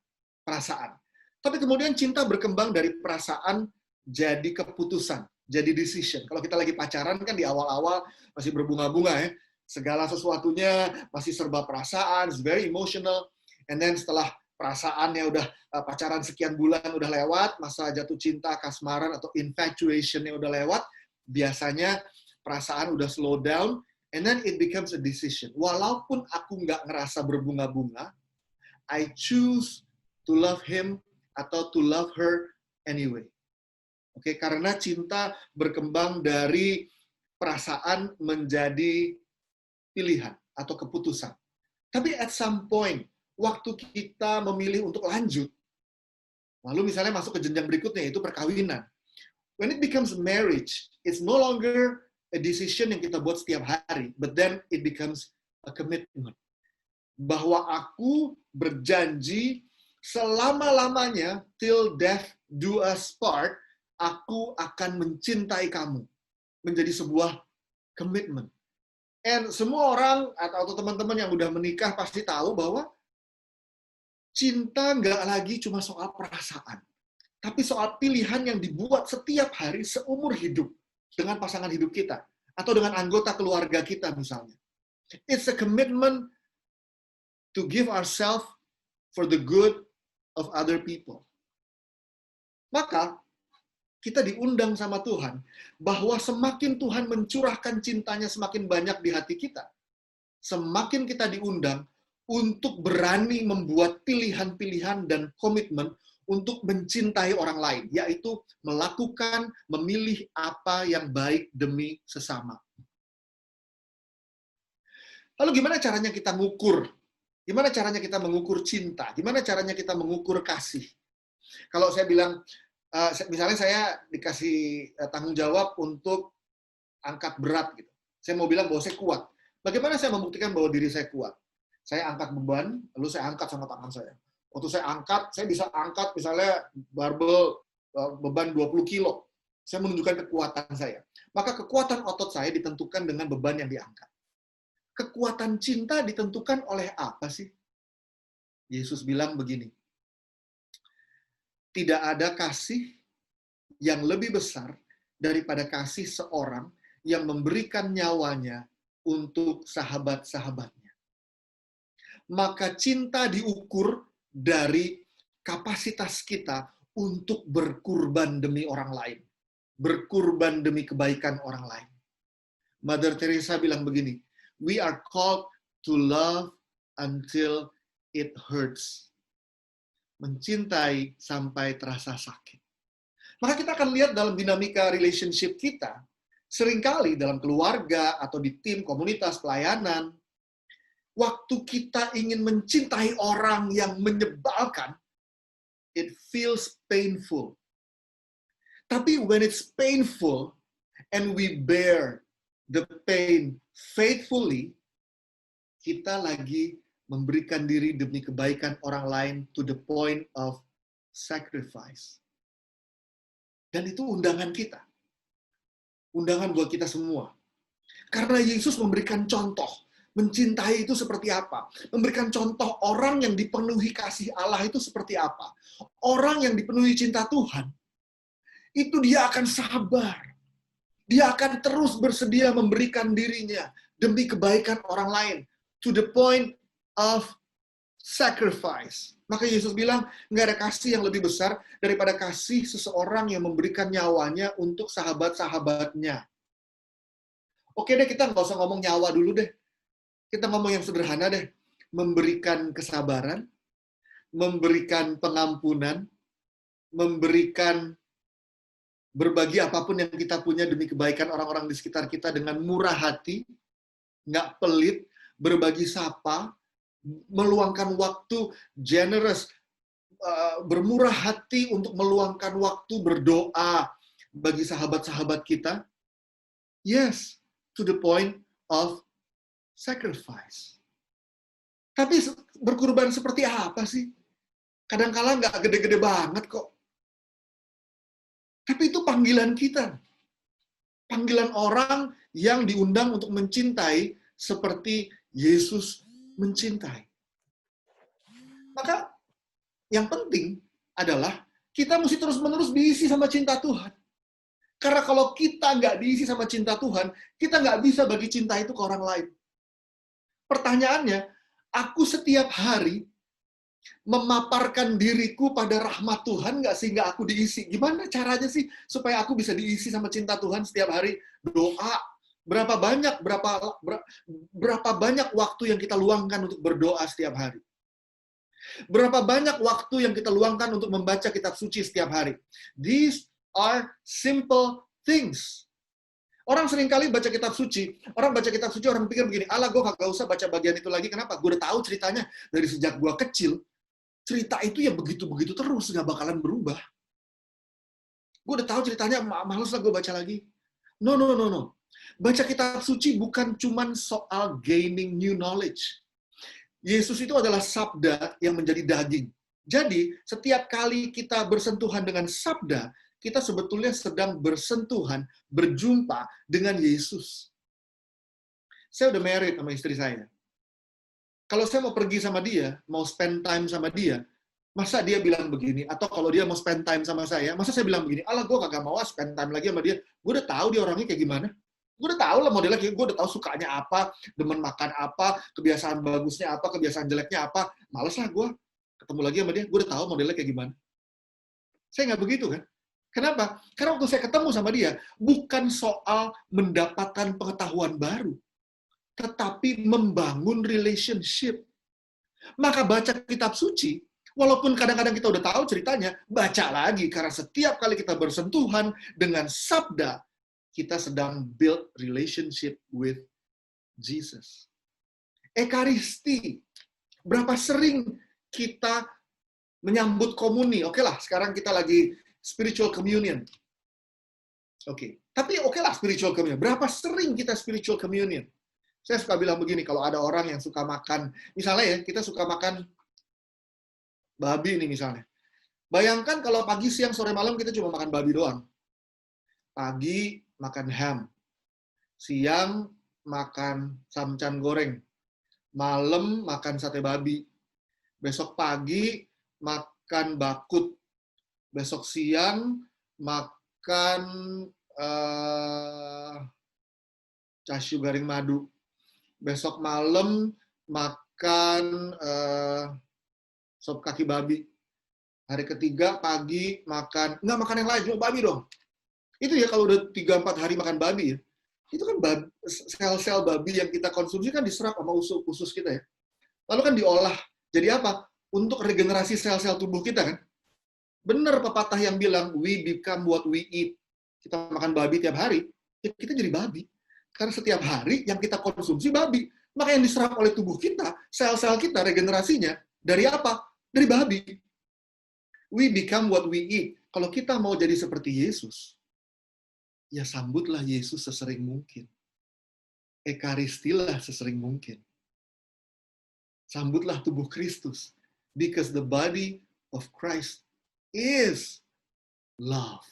Perasaan. Tapi kemudian cinta berkembang dari perasaan jadi keputusan, jadi decision. Kalau kita lagi pacaran kan di awal-awal masih berbunga-bunga ya. Segala sesuatunya masih serba perasaan, it's very emotional. And then setelah perasaannya udah pacaran sekian bulan udah lewat, masa jatuh cinta, kasmaran atau infatuation-nya udah lewat, biasanya perasaan udah slow down, and then it becomes a decision. Walaupun aku nggak ngerasa berbunga-bunga, I choose to love him atau to love her anyway. Oke, karena cinta berkembang dari perasaan menjadi pilihan atau keputusan. Tapi at some point, waktu kita memilih untuk lanjut, lalu misalnya masuk ke jenjang berikutnya, yaitu perkawinan. When it becomes marriage, it's no longer a decision yang kita buat setiap hari, but then it becomes a commitment. Bahwa aku berjanji selama-lamanya, till death do us part, aku akan mencintai kamu. Menjadi sebuah commitment. And semua orang atau teman-teman yang udah menikah pasti tahu bahwa cinta nggak lagi cuma soal perasaan, tapi soal pilihan yang dibuat setiap hari seumur hidup dengan pasangan hidup kita, atau dengan anggota keluarga kita misalnya. It's a commitment to give ourselves for the good of other people. Maka, kita diundang sama Tuhan, bahwa semakin Tuhan mencurahkan cintanya semakin banyak di hati kita, semakin kita diundang untuk berani membuat pilihan-pilihan dan komitmen untuk mencintai orang lain, yaitu melakukan, memilih apa yang baik demi sesama. Lalu gimana caranya kita mengukur? Gimana caranya kita mengukur cinta? Gimana caranya kita mengukur kasih? Kalau saya bilang, misalnya saya dikasih tanggung jawab untuk angkat berat, gitu. Saya mau bilang bahwa saya kuat. Bagaimana saya membuktikan bahwa diri saya kuat? Saya angkat beban, lalu saya angkat sama tangan saya. Waktu saya angkat, saya bisa angkat misalnya barbel beban 20 kilo. Saya menunjukkan kekuatan saya. Maka kekuatan otot saya ditentukan dengan beban yang diangkat. Kekuatan cinta ditentukan oleh apa sih? Yesus bilang begini, tidak ada kasih yang lebih besar daripada kasih seorang yang memberikan nyawanya untuk sahabat-sahabatnya. Maka cinta diukur dari kapasitas kita untuk berkurban demi orang lain. Berkurban demi kebaikan orang lain. Mother Teresa bilang begini, we are called to love until it hurts. Mencintai sampai terasa sakit. Maka kita akan lihat dalam dinamika relationship kita, seringkali dalam keluarga atau di tim, komunitas, pelayanan, waktu kita ingin mencintai orang yang menyebalkan, it feels painful. Tapi when it's painful and we bear the pain faithfully, kita lagi memberikan diri demi kebaikan orang lain to the point of sacrifice. Dan itu undangan kita. Undangan buat kita semua. Karena Yesus memberikan contoh. Mencintai itu seperti apa. Memberikan contoh orang yang dipenuhi kasih Allah itu seperti apa. Orang yang dipenuhi cinta Tuhan, itu dia akan sabar. Dia akan terus bersedia memberikan dirinya demi kebaikan orang lain. To the point of sacrifice. Maka Yesus bilang, nggak ada kasih yang lebih besar daripada kasih seseorang yang memberikan nyawanya untuk sahabat-sahabatnya. Oke deh, kita nggak usah ngomong nyawa dulu deh. Kita ngomong yang sederhana deh. Memberikan kesabaran, memberikan pengampunan, memberikan berbagi apapun yang kita punya demi kebaikan orang-orang di sekitar kita dengan murah hati, nggak pelit, berbagi sapa, meluangkan waktu, generous, bermurah hati untuk meluangkan waktu berdoa bagi sahabat-sahabat kita. Yes, to the point of sacrifice. Tapi berkorban seperti apa sih? Kadang-kala nggak gede-gede banget kok. Tapi itu panggilan kita. Panggilan orang yang diundang untuk mencintai seperti Yesus mencintai. Maka yang penting adalah kita mesti terus-menerus diisi sama cinta Tuhan. Karena kalau kita nggak diisi sama cinta Tuhan, kita nggak bisa bagi cinta itu ke orang lain. Pertanyaannya, aku setiap hari memaparkan diriku pada rahmat Tuhan nggak sehingga aku diisi? Gimana caranya sih supaya aku bisa diisi sama cinta Tuhan setiap hari? Doa. Berapa banyak waktu yang kita luangkan untuk berdoa setiap hari? Berapa banyak waktu yang kita luangkan untuk membaca kitab suci setiap hari? These are simple things. Orang seringkali baca kitab suci, orang pikir begini, Allah gue kagak usah baca bagian itu lagi, kenapa? Gue udah tahu ceritanya dari sejak gue kecil, cerita itu ya begitu-begitu terus, nggak bakalan berubah. Gue udah tahu ceritanya, males lah gue baca lagi. No. Baca kitab suci bukan cuman soal gaining new knowledge. Yesus itu adalah sabda yang menjadi daging. Jadi, setiap kali kita bersentuhan dengan sabda, kita sebetulnya sedang bersentuhan, berjumpa dengan Yesus. Saya udah married sama istri saya. Kalau saya mau pergi sama dia, mau spend time sama dia, masa dia bilang begini? Atau kalau dia mau spend time sama saya, masa saya bilang begini? Allah, gue kagak mau spend time lagi sama dia. Gue udah tahu dia orangnya kayak gimana. Gue udah tahu lah modelnya, gue udah tahu sukanya apa, demen makan apa, kebiasaan bagusnya apa, kebiasaan jeleknya apa. Males lah gue ketemu lagi sama dia, gue udah tahu modelnya kayak gimana. Saya nggak begitu kan? Kenapa? Karena waktu saya ketemu sama dia, bukan soal mendapatkan pengetahuan baru, tetapi membangun relationship. Maka baca kitab suci, walaupun kadang-kadang kita udah tahu ceritanya, baca lagi, karena setiap kali kita bersentuhan dengan sabda, kita sedang build relationship with Jesus. Ekaristi. Berapa sering kita menyambut komuni? Oke lah, sekarang kita lagi spiritual communion. Oke. Tapi oke lah spiritual communion. Berapa sering kita spiritual communion? Saya suka bilang begini, kalau ada orang yang suka makan, misalnya ya, kita suka makan babi nih misalnya. Bayangkan kalau pagi, siang, sore, malam kita cuma makan babi doang. Pagi makan ham, siang makan samcan goreng, malam makan sate babi, besok pagi makan bakut, besok siang makan cashew garing madu, besok malam makan sop kaki babi, hari ketiga pagi makan, nggak makan yang lain, cuma babi dong. Itu ya kalau udah 3-4 hari makan babi ya. Itu kan sel-sel babi yang kita konsumsi kan diserap sama usus kita ya. Lalu kan diolah Jadi apa? Untuk regenerasi sel-sel tubuh kita kan. Benar pepatah yang bilang, we become what we eat. Kita makan babi tiap hari, ya kita jadi babi. Karena setiap hari yang kita konsumsi babi. Maka yang diserap oleh tubuh kita, sel-sel kita, regenerasinya, dari apa? Dari babi. We become what we eat. Kalau kita mau jadi seperti Yesus, ya sambutlah Yesus sesering mungkin. Ekaristilah sesering mungkin. Sambutlah tubuh Kristus. Because the body of Christ is love.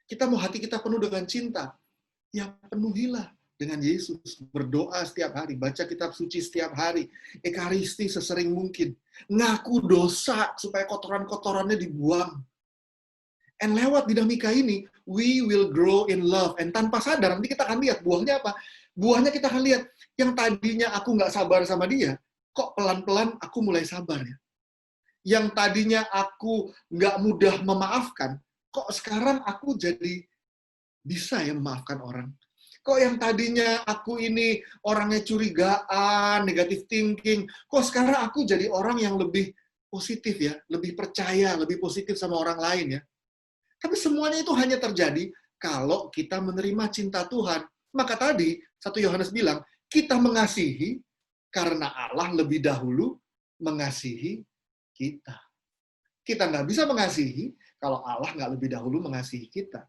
Kita mau hati kita penuh dengan cinta. Ya penuhilah dengan Yesus. Berdoa setiap hari. Baca kitab suci setiap hari. Ekaristi sesering mungkin. Ngaku dosa supaya kotoran-kotorannya dibuang. And lewat dinamika ini, we will grow in love. And tanpa sadar, nanti kita akan lihat buahnya apa. Buahnya kita akan lihat. Yang tadinya aku nggak sabar sama dia, kok pelan-pelan aku mulai sabar ya. Yang tadinya aku nggak mudah memaafkan, kok sekarang aku jadi bisa ya memaafkan orang. Kok yang tadinya aku ini orangnya curigaan, negative thinking, kok sekarang aku jadi orang yang lebih positif ya, lebih percaya, lebih positif sama orang lain ya. Tapi semuanya itu hanya terjadi kalau kita menerima cinta Tuhan. Maka tadi, 1 Yohanes bilang, kita mengasihi karena Allah lebih dahulu mengasihi kita. Kita nggak bisa mengasihi kalau Allah nggak lebih dahulu mengasihi kita.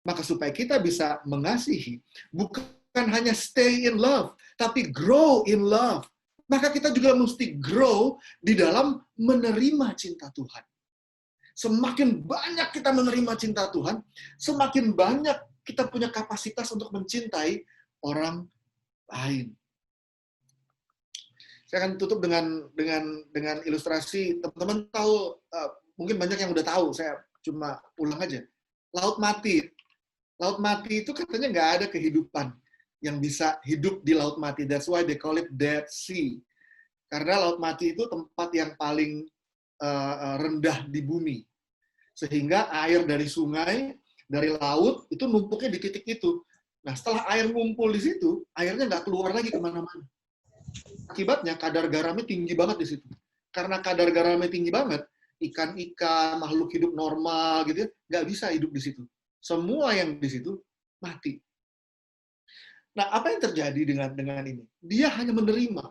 Maka supaya kita bisa mengasihi, bukan hanya stay in love, tapi grow in love. Maka kita juga mesti grow di dalam menerima cinta Tuhan. Semakin banyak kita menerima cinta Tuhan, semakin banyak kita punya kapasitas untuk mencintai orang lain. Saya akan tutup dengan ilustrasi. Teman-teman tahu, mungkin banyak yang udah tahu, saya cuma ulang aja. Laut mati. Laut mati itu katanya nggak ada kehidupan yang bisa hidup di laut mati. That's why they call it Dead Sea. Karena laut mati itu tempat yang paling rendah di bumi. Sehingga air dari sungai, dari laut, itu numpuknya di titik itu. Nah, setelah air ngumpul di situ, airnya nggak keluar lagi kemana-mana. Akibatnya kadar garamnya tinggi banget di situ. Karena kadar garamnya tinggi banget, ikan-ikan, makhluk hidup normal gitu ya, nggak bisa hidup di situ. Semua yang di situ mati. Nah, apa yang terjadi dengan ini? Dia hanya menerima,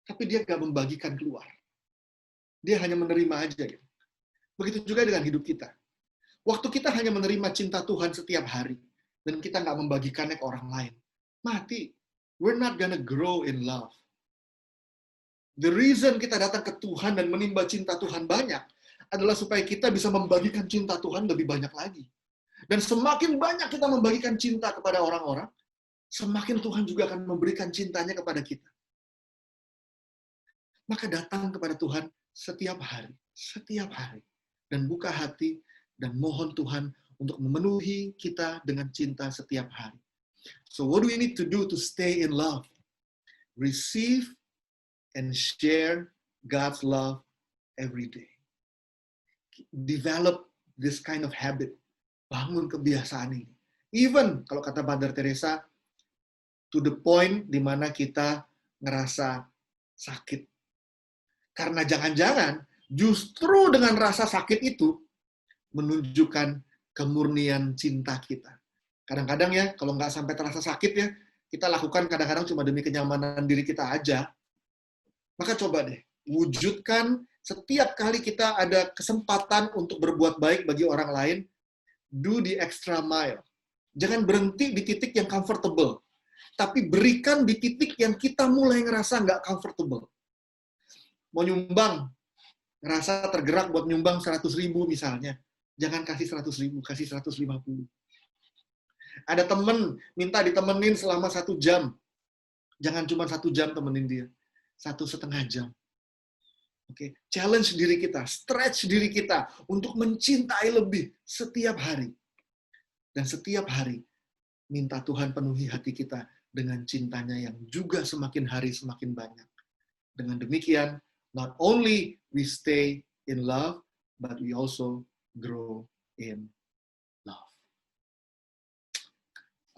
tapi dia nggak membagikan keluar. Dia hanya menerima aja. Gitu. Begitu juga dengan hidup kita. Waktu kita hanya menerima cinta Tuhan setiap hari, dan kita nggak membagikannya ke orang lain, mati. We're not gonna grow in love. The reason kita datang ke Tuhan dan menimba cinta Tuhan banyak adalah supaya kita bisa membagikan cinta Tuhan lebih banyak lagi. Dan semakin banyak kita membagikan cinta kepada orang-orang, semakin Tuhan juga akan memberikan cintanya kepada kita. Maka datang kepada Tuhan setiap hari, dan buka hati, dan mohon Tuhan untuk memenuhi kita dengan cinta setiap hari. So what do we need to do to stay in love? Receive and share God's love every day. Develop this kind of habit. Bangun kebiasaan ini. Even, kalau kata Mother Teresa, to the point di mana kita ngerasa sakit. Karena jangan-jangan, justru dengan rasa sakit itu, menunjukkan kemurnian cinta kita. Kadang-kadang ya, kalau nggak sampai terasa sakit ya, kita lakukan kadang-kadang cuma demi kenyamanan diri kita aja. Maka coba deh, wujudkan setiap kali kita ada kesempatan untuk berbuat baik bagi orang lain, do the extra mile. Jangan berhenti di titik yang comfortable, tapi berikan di titik yang kita mulai ngerasa nggak comfortable. Mau nyumbang, ngerasa tergerak buat nyumbang 100.000 misalnya. Jangan kasih 100.000, kasih 150. Ada temen minta ditemenin selama 1 jam. Jangan cuma 1 jam temenin dia. 1,5 jam. Oke, challenge diri kita, stretch diri kita untuk mencintai lebih setiap hari. Dan setiap hari minta Tuhan penuhi hati kita dengan cintanya yang juga semakin hari semakin banyak. Dengan demikian, not only we stay in love, but we also grow in love.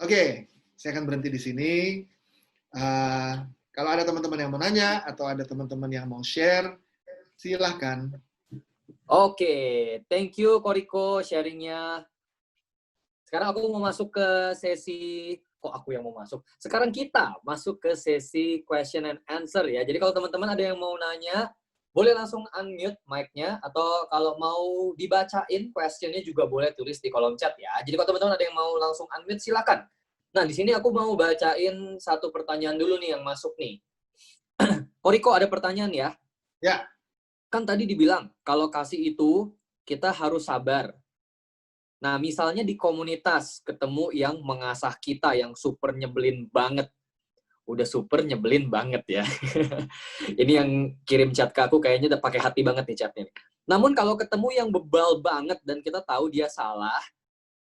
Oke, saya akan berhenti di sini. Kalau ada teman-teman yang mau nanya, atau ada teman-teman yang mau share, silahkan. Oke, thank you Koriko sharingnya. Sekarang aku mau masuk ke sesi, kok aku yang mau masuk? Sekarang kita masuk ke sesi question and answer ya. Jadi kalau teman-teman ada yang mau nanya, boleh langsung unmute mic-nya, atau kalau mau dibacain questionnya juga boleh tulis di kolom chat ya. Jadi kalau teman-teman ada yang mau langsung unmute, silakan. Nah, di sini aku mau bacain satu pertanyaan dulu nih yang masuk nih. Koriko, ada pertanyaan ya? Ya. Kan tadi dibilang, kalau kasih itu kita harus sabar. Nah, misalnya di komunitas ketemu yang mengasah kita, yang super nyebelin banget. Udah super nyebelin banget ya. Ini yang kirim chat ke aku kayaknya udah pakai hati banget nih chatnya. Namun kalau ketemu yang bebal banget dan kita tahu dia salah,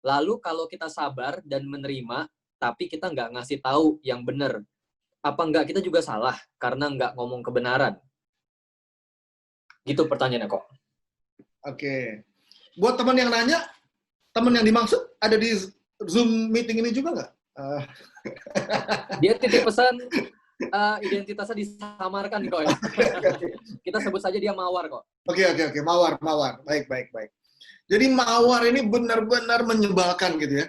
lalu kalau kita sabar dan menerima, tapi kita nggak ngasih tahu yang benar, apa nggak kita juga salah karena nggak ngomong kebenaran? Gitu pertanyaannya kok. Oke. Buat teman yang nanya, teman yang dimaksud ada di Zoom meeting ini juga nggak? Dia titip pesan identitasnya disamarkan kok ya. Kita sebut saja dia Mawar kok. Oke. Mawar. Baik. Jadi Mawar ini benar-benar menyebalkan gitu ya.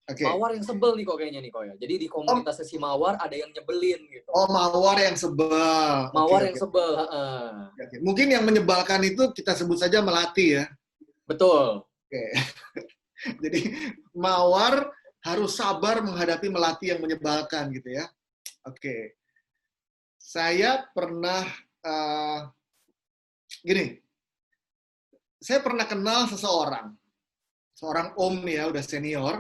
Oke. Mawar yang sebel nih kok kayaknya nih kok ya. Jadi di komunitas si Mawar ada yang nyebelin gitu. Oh, Mawar yang sebel. Mawar yang sebel. Oke. Mungkin yang menyebalkan itu kita sebut saja melati ya. Betul. Oke. Jadi Mawar harus sabar menghadapi melati yang menyebalkan gitu ya. Oke. Saya pernah gini. Saya pernah kenal seorang om nih ya, udah senior.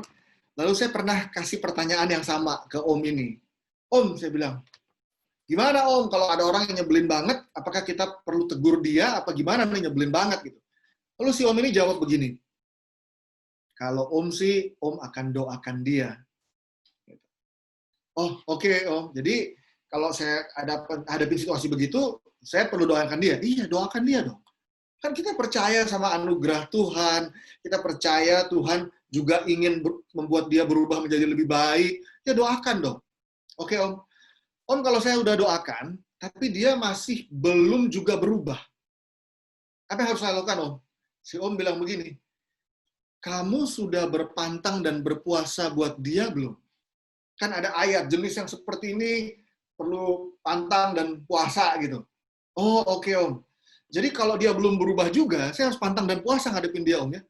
Lalu saya pernah kasih pertanyaan yang sama ke om ini. Om, saya bilang, gimana om kalau ada orang yang nyebelin banget, apakah kita perlu tegur dia, apa gimana nih nyebelin banget gitu. Lalu si om ini jawab begini, kalau om sih, om akan doakan dia. Oh, oke om. Jadi kalau saya hadapin situasi begitu, saya perlu doakan dia. Iya, doakan dia dong. Kan kita percaya sama anugerah Tuhan, kita percaya Tuhan juga ingin membuat dia berubah menjadi lebih baik, ya doakan dong. Oke om. Om kalau saya udah doakan, tapi dia masih belum juga berubah. Apa yang harus saya lakukan om? Si om bilang begini, kamu sudah berpantang dan berpuasa buat dia belum? Kan ada ayat jenis yang seperti ini perlu pantang dan puasa gitu. Oh oke om. Jadi kalau dia belum berubah juga, saya harus pantang dan puasa ngadepin dia om ya.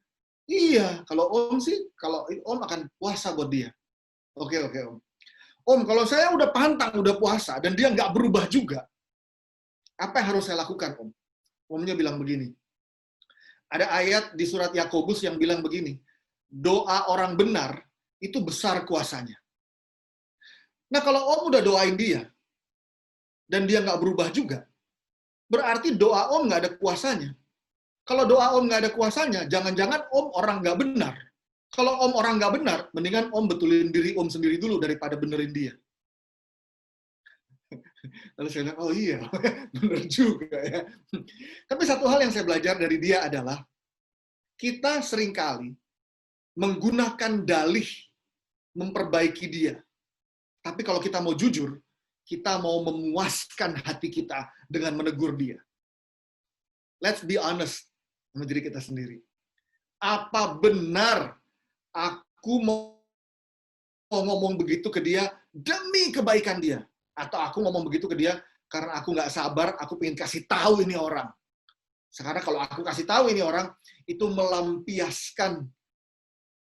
Iya, kalau om sih, kalau om akan puasa buat dia. Oke om. Om, kalau saya udah pantang, udah puasa, dan dia nggak berubah juga, apa yang harus saya lakukan om? Omnya bilang begini, ada ayat di surat Yakobus yang bilang begini, doa orang benar itu besar kuasanya. Nah kalau om udah doain dia, dan dia nggak berubah juga, berarti doa om nggak ada kuasanya. Kalau doa om nggak ada kuasanya, jangan-jangan om orang nggak benar. Kalau om orang nggak benar, mendingan om betulin diri om sendiri dulu daripada benerin dia. Lalu saya bilang, oh iya, bener juga ya. Tapi satu hal yang saya belajar dari dia adalah, kita seringkali menggunakan dalih memperbaiki dia. Tapi kalau kita mau jujur, kita mau memuaskan hati kita dengan menegur dia. Let's be honest sama diri kita sendiri. Apa benar aku mau ngomong begitu ke dia demi kebaikan dia? Atau aku ngomong begitu ke dia karena aku nggak sabar, aku pengen kasih tahu ini orang. Sekarang kalau aku kasih tahu ini orang, itu melampiaskan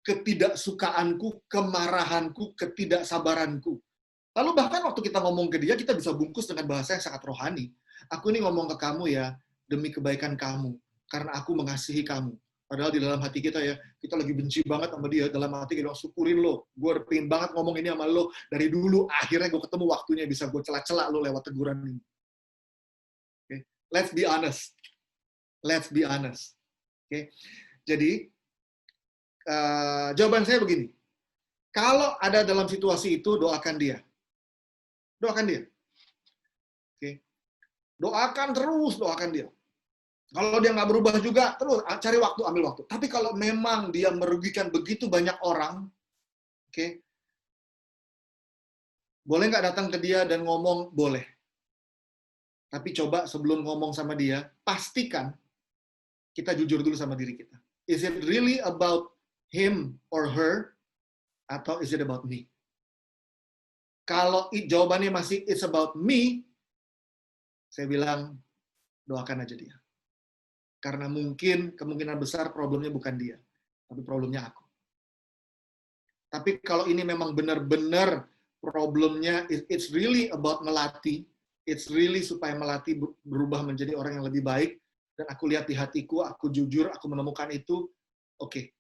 ketidaksukaanku, kemarahanku, ketidaksabaranku. Lalu bahkan waktu kita ngomong ke dia, kita bisa bungkus dengan bahasa yang sangat rohani. Aku ini ngomong ke kamu ya, demi kebaikan kamu, karena aku mengasihi kamu. Padahal di dalam hati kita ya, kita lagi benci banget sama dia. Dalam hati kita syukurin lo. Gue pengen banget ngomong ini sama lo. Dari dulu, akhirnya gue ketemu waktunya bisa gue celak-celak lo lewat teguran ini. Okay? Let's be honest. Let's be honest. Okay? Jadi, jawaban saya begini. Kalau ada dalam situasi itu, doakan dia. Doakan dia. Okay? Doakan terus, doakan dia. Kalau dia nggak berubah juga, terus cari waktu, ambil waktu. Tapi kalau memang dia merugikan begitu banyak orang, okay, Boleh nggak datang ke dia dan ngomong? Boleh. Tapi coba sebelum ngomong sama dia, pastikan kita jujur dulu sama diri kita. Is it really about him or her? Atau is it about me? Kalau jawabannya masih it's about me, saya bilang doakan aja dia. Karena mungkin kemungkinan besar problemnya bukan dia, tapi problemnya aku. Tapi kalau ini memang benar-benar problemnya, it's really about melatih, it's really supaya melatih berubah menjadi orang yang lebih baik, dan aku lihat di hatiku, aku jujur, aku menemukan itu, oke,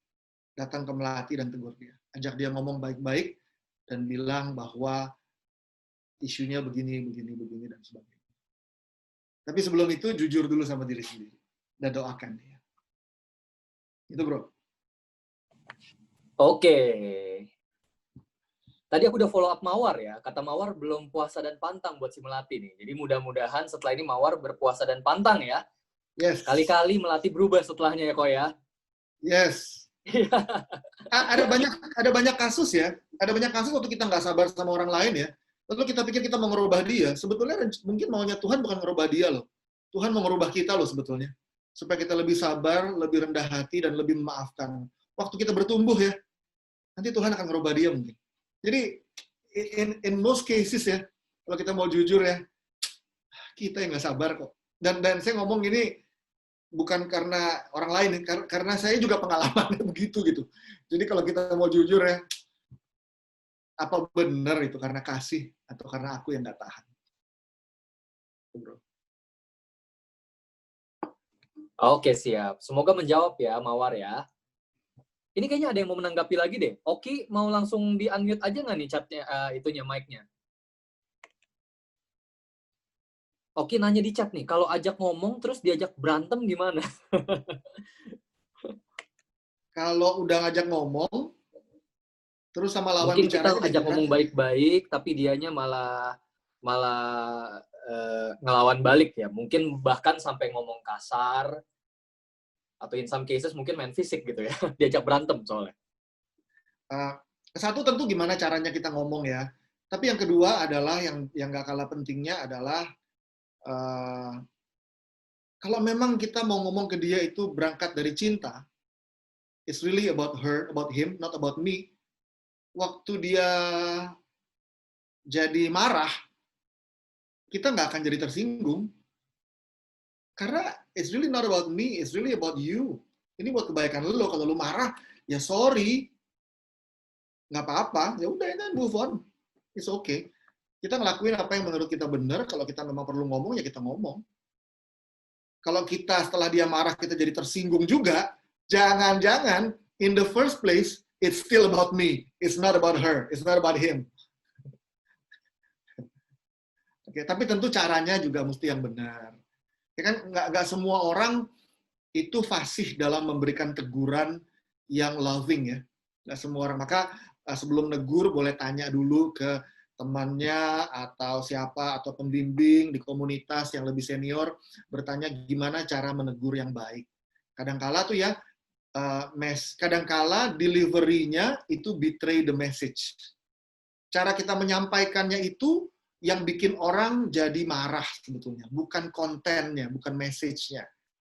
datang ke melatih dan tegur dia. Ajak dia ngomong baik-baik, dan bilang bahwa isunya begini, dan sebagainya. Tapi sebelum itu, jujur dulu sama diri sendiri. Dan doakan dia. Itu, bro. Oke. Tadi aku udah follow up Mawar ya. Kata Mawar belum puasa dan pantang buat si Melati nih. Jadi mudah-mudahan setelah ini Mawar berpuasa dan pantang ya. Yes. Kali-kali Melati berubah setelahnya ya, Ko ya. Yes. Ada banyak kasus ya. Ada banyak kasus waktu kita nggak sabar sama orang lain ya. Lalu kita pikir kita mau ngerubah dia. Sebetulnya mungkin maunya Tuhan bukan ngerubah dia loh. Tuhan mau ngerubah kita loh sebetulnya. Supaya kita lebih sabar, lebih rendah hati, dan lebih memaafkan. Waktu kita bertumbuh ya, nanti Tuhan akan ngerubah dia mungkin. Jadi, in most cases ya, kalau kita mau jujur ya, kita yang nggak sabar kok. Dan saya ngomong gini, bukan karena orang lain, karena saya juga pengalamannya begitu gitu. Jadi kalau kita mau jujur ya, apa benar itu karena kasih atau karena aku yang nggak tahan? Oke, siap. Semoga menjawab ya, Mawar ya. Ini kayaknya ada yang mau menanggapi lagi deh. Oki, mau langsung di-unmute aja nggak nih chatnya, itunya, mic-nya? Oki nanya di chat nih, kalau ajak ngomong terus diajak berantem gimana? Kalau udah ngajak ngomong, terus sama lawan Mungkin kita bicaranya ajak ngomong baik-baik, tapi dianya malah ngelawan balik ya. Mungkin bahkan sampai ngomong kasar, atau in some cases mungkin main fisik gitu ya. Diajak berantem soalnya. Satu tentu gimana caranya kita ngomong ya. Tapi yang kedua adalah yang nggak kalah pentingnya adalah kalau memang kita mau ngomong ke dia itu berangkat dari cinta, it's really about her, about him, not about me. Waktu dia jadi marah, kita nggak akan jadi tersinggung. Karena it's really not about me, it's really about you. Ini buat kebaikan lo. Kalau lo marah, ya sorry. Nggak apa-apa, ya udah, move on. It's okay. Kita ngelakuin apa yang menurut kita benar, kalau kita memang perlu ngomong, ya kita ngomong. Kalau kita setelah dia marah, kita jadi tersinggung juga, jangan-jangan, in the first place, it's still about me. It's not about her. It's not about him. Oke, tapi tentu caranya juga mesti yang benar. Ya kan, nggak semua orang itu fasih dalam memberikan teguran yang loving ya. Nggak semua orang. Maka sebelum negur, boleh tanya dulu ke temannya atau siapa atau pembimbing di komunitas yang lebih senior, bertanya gimana cara menegur yang baik. Kadangkala tuh ya, kadangkala delivery-nya itu betray the message. Cara kita menyampaikannya itu yang bikin orang jadi marah sebetulnya, bukan kontennya, bukan message-nya.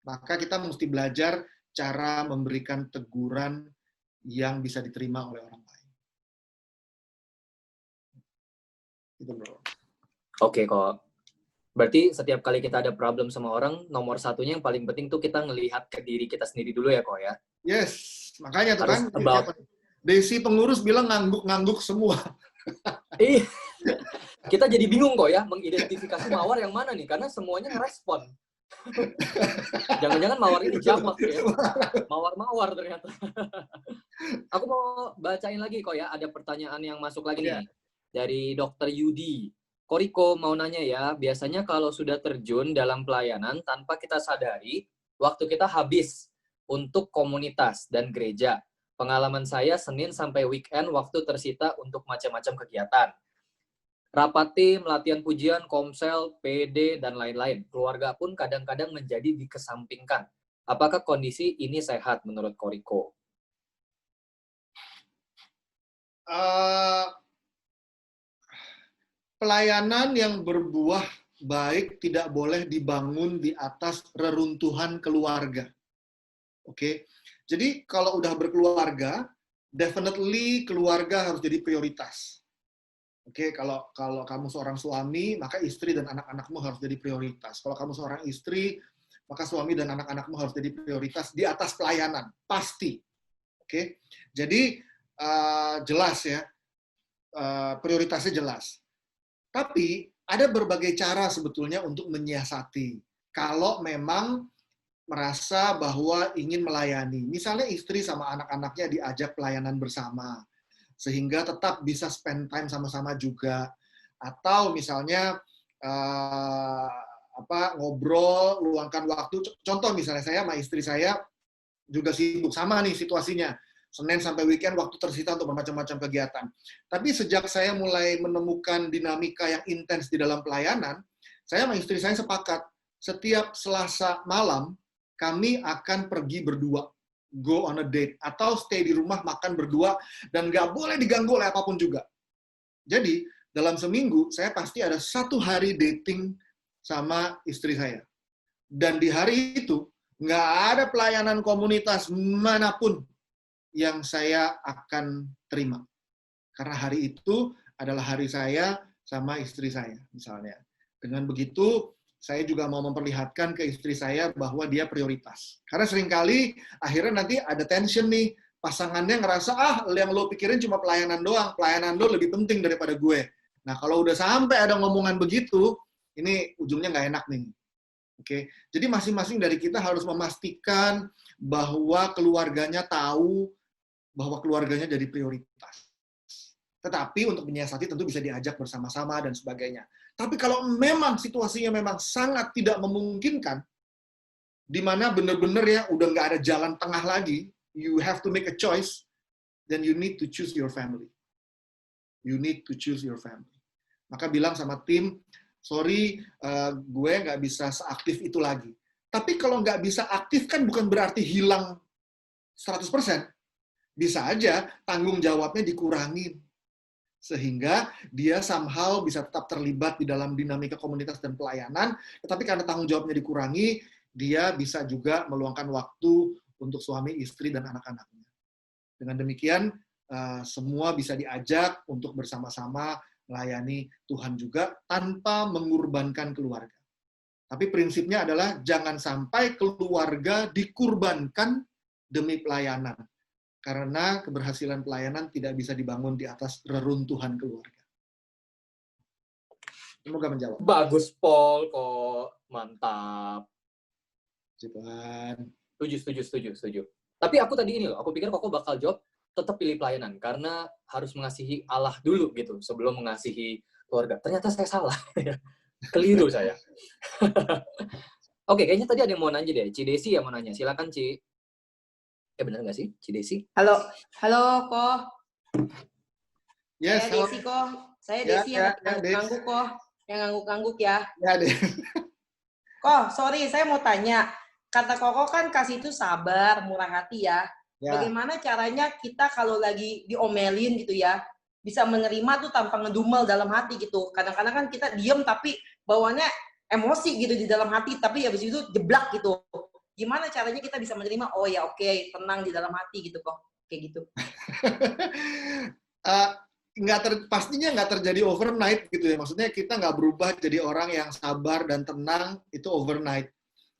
Maka kita mesti belajar cara memberikan teguran yang bisa diterima oleh orang lain. Gitu, bro. Oke, kok. Berarti setiap kali kita ada problem sama orang, nomor satunya yang paling penting tuh kita ngelihat ke diri kita sendiri dulu ya, kok ya. Yes, makanya tuh kan. Desi pengurus bilang ngangguk semua. Iya. Kita jadi bingung kok ya, mengidentifikasi Mawar yang mana nih, karena semuanya ngerespon. Jangan-jangan Mawar ini jamak ya. Mawar ternyata. Aku mau bacain lagi kok ya, ada pertanyaan yang masuk lagi nih. Dari Dr. Yudi. Koriko mau nanya ya, biasanya kalau sudah terjun dalam pelayanan tanpa kita sadari, waktu kita habis untuk komunitas dan gereja. Pengalaman saya Senin sampai weekend waktu tersita untuk macam-macam kegiatan. Rapat tim, latihan pujian, komsel, PD, dan lain-lain. Keluarga pun kadang-kadang menjadi dikesampingkan. Apakah kondisi ini sehat menurut Koriko? pelayanan yang berbuah baik tidak boleh dibangun di atas reruntuhan keluarga. Oke. Jadi kalau udah berkeluarga, definitely keluarga harus jadi prioritas. Oke, kalau kamu seorang suami, maka istri dan anak-anakmu harus jadi prioritas. Kalau kamu seorang istri, maka suami dan anak-anakmu harus jadi prioritas di atas pelayanan, pasti. Oke, jadi jelas ya, prioritasnya jelas. Tapi ada berbagai cara sebetulnya untuk menyiasati. Kalau memang merasa bahwa ingin melayani, misalnya istri sama anak-anaknya diajak pelayanan bersama, sehingga tetap bisa spend time sama-sama juga. Atau misalnya ngobrol, luangkan waktu. Contoh misalnya saya sama istri saya juga sibuk, sama nih situasinya. Senin sampai weekend waktu tersita untuk bermacam-macam kegiatan. Tapi sejak saya mulai menemukan dinamika yang intens di dalam pelayanan, saya sama istri saya sepakat, setiap Selasa malam kami akan pergi berdua. Go on a date, atau stay di rumah makan berdua, dan nggak boleh diganggu oleh apapun juga. Jadi, dalam seminggu, saya pasti ada 1 hari dating sama istri saya. Dan di hari itu, nggak ada pelayanan komunitas manapun yang saya akan terima. Karena hari itu adalah hari saya sama istri saya, misalnya. Dengan begitu, saya juga mau memperlihatkan ke istri saya bahwa dia prioritas. Karena seringkali akhirnya nanti ada tension nih, pasangannya ngerasa, yang lo pikirin cuma pelayanan doang, pelayanan lo lebih penting daripada gue. Nah, kalau udah sampai ada ngomongan begitu, ini ujungnya nggak enak nih. Oke, jadi masing-masing dari kita harus memastikan bahwa keluarganya tahu bahwa keluarganya jadi prioritas. Tetapi untuk menyiasati tentu bisa diajak bersama-sama dan sebagainya. Tapi kalau memang situasinya memang sangat tidak memungkinkan, di mana benar-benar ya udah nggak ada jalan tengah lagi, you have to make a choice, then you need to choose your family. You need to choose your family. Maka bilang sama tim, sorry, gue nggak bisa seaktif itu lagi. Tapi kalau nggak bisa aktif kan bukan berarti hilang 100%. Bisa aja tanggung jawabnya dikurangin. Sehingga dia somehow bisa tetap terlibat di dalam dinamika komunitas dan pelayanan, tetapi karena tanggung jawabnya dikurangi, dia bisa juga meluangkan waktu untuk suami, istri, dan anak-anaknya. Dengan demikian, semua bisa diajak untuk bersama-sama melayani Tuhan juga tanpa mengorbankan keluarga. Tapi prinsipnya adalah jangan sampai keluarga dikurbankan demi pelayanan. Karena keberhasilan pelayanan tidak bisa dibangun di atas reruntuhan keluarga. Semoga menjawab. Bagus, Paul, kok. Mantap. Tuhan. Setuju. Tapi aku tadi ini loh, aku pikir kok bakal jawab tetap pilih pelayanan. Karena harus mengasihi Allah dulu gitu, sebelum mengasihi keluarga. Ternyata saya salah. Keliru saya. Oke, kayaknya tadi ada yang mau nanya deh. Ci Desi yang mau nanya. Silakan, Ci. Benar nggak sih, Ci Desi? Halo, Ko. Yes, Saya Desi, Ko. Saya Desi yang ngangguk, Ko. Yang ngangguk-ngangguk ya. Ya, deh. Ko, sorry, saya mau tanya. Kata Koko kan kasih itu sabar, murah hati ya. Bagaimana caranya kita kalau lagi diomelin gitu ya, bisa menerima tuh tanpa ngedumel dalam hati gitu. Kadang-kadang kan kita diem tapi bawaannya emosi gitu di dalam hati, tapi habis itu jeblak gitu. Gimana caranya kita bisa menerima, oh ya oke, tenang di dalam hati gitu kok. Kayak gitu. Pastinya nggak terjadi overnight gitu ya. Maksudnya kita nggak berubah jadi orang yang sabar dan tenang itu overnight.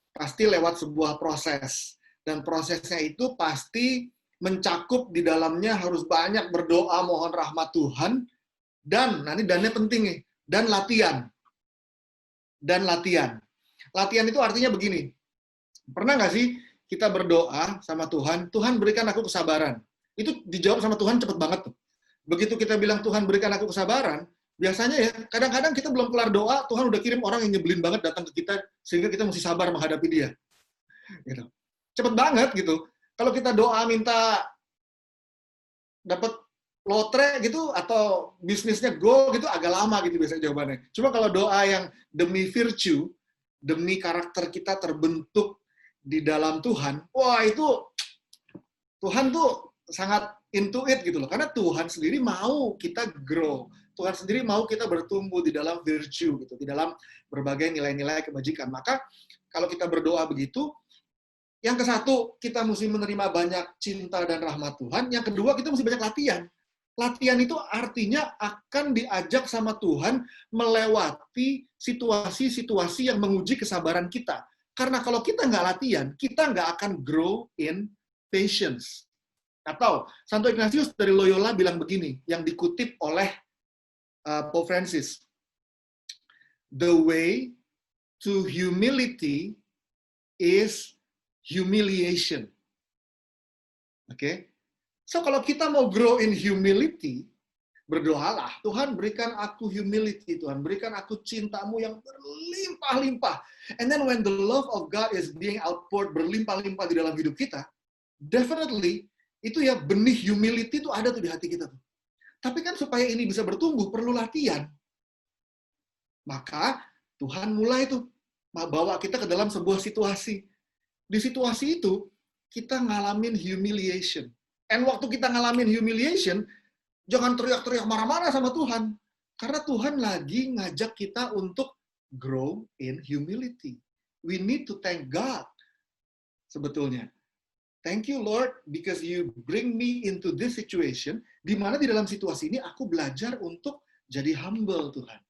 Pasti lewat sebuah proses. Dan prosesnya itu pasti mencakup di dalamnya harus banyak berdoa mohon rahmat Tuhan. Dan, nanti dannya penting nih, dan latihan. Latihan itu artinya begini. Pernah nggak sih kita berdoa sama Tuhan, Tuhan berikan aku kesabaran. Itu dijawab sama Tuhan cepet banget tuh. Begitu kita bilang Tuhan berikan aku kesabaran, biasanya ya kadang-kadang kita belum kelar doa, Tuhan udah kirim orang yang nyebelin banget datang ke kita, sehingga kita mesti sabar menghadapi dia. Gitu. Cepet banget gitu. Kalau kita doa minta dapat lotre gitu, atau bisnisnya go gitu, agak lama gitu biasanya jawabannya. Cuma kalau doa yang demi virtue, demi karakter kita terbentuk di dalam Tuhan, wah itu Tuhan tuh sangat into it gitu loh. Karena Tuhan sendiri mau kita grow. Tuhan sendiri mau kita bertumbuh di dalam virtue gitu, di dalam berbagai nilai-nilai kebajikan. Maka kalau kita berdoa begitu, yang ke satu kita mesti menerima banyak cinta dan rahmat Tuhan. Yang kedua kita mesti banyak latihan. Latihan itu artinya akan diajak sama Tuhan melewati situasi-situasi yang menguji kesabaran kita. Karena kalau kita nggak latihan, kita nggak akan grow in patience. Atau Santo Ignatius dari Loyola bilang begini, yang dikutip oleh Pope Francis. The way to humility is humiliation. Oke? So kalau kita mau grow in humility, berdoalah, Tuhan berikan aku humility, Tuhan berikan aku cintamu yang berlimpah-limpah. And then when the love of God is being outpoured berlimpah-limpah di dalam hidup kita, definitely itu ya benih humility itu ada tuh di hati kita tuh. Tapi kan supaya ini bisa bertumbuh perlu latihan. Maka Tuhan mulai tuh bawa kita ke dalam sebuah situasi. Di situasi itu kita ngalamin humiliation. And waktu kita ngalamin humiliation, jangan teriak-teriak marah-marah sama Tuhan. Karena Tuhan lagi ngajak kita untuk grow in humility. We need to thank God. Sebetulnya. Thank you Lord, because you bring me into this situation, di mana di dalam situasi ini aku belajar untuk jadi humble Tuhan.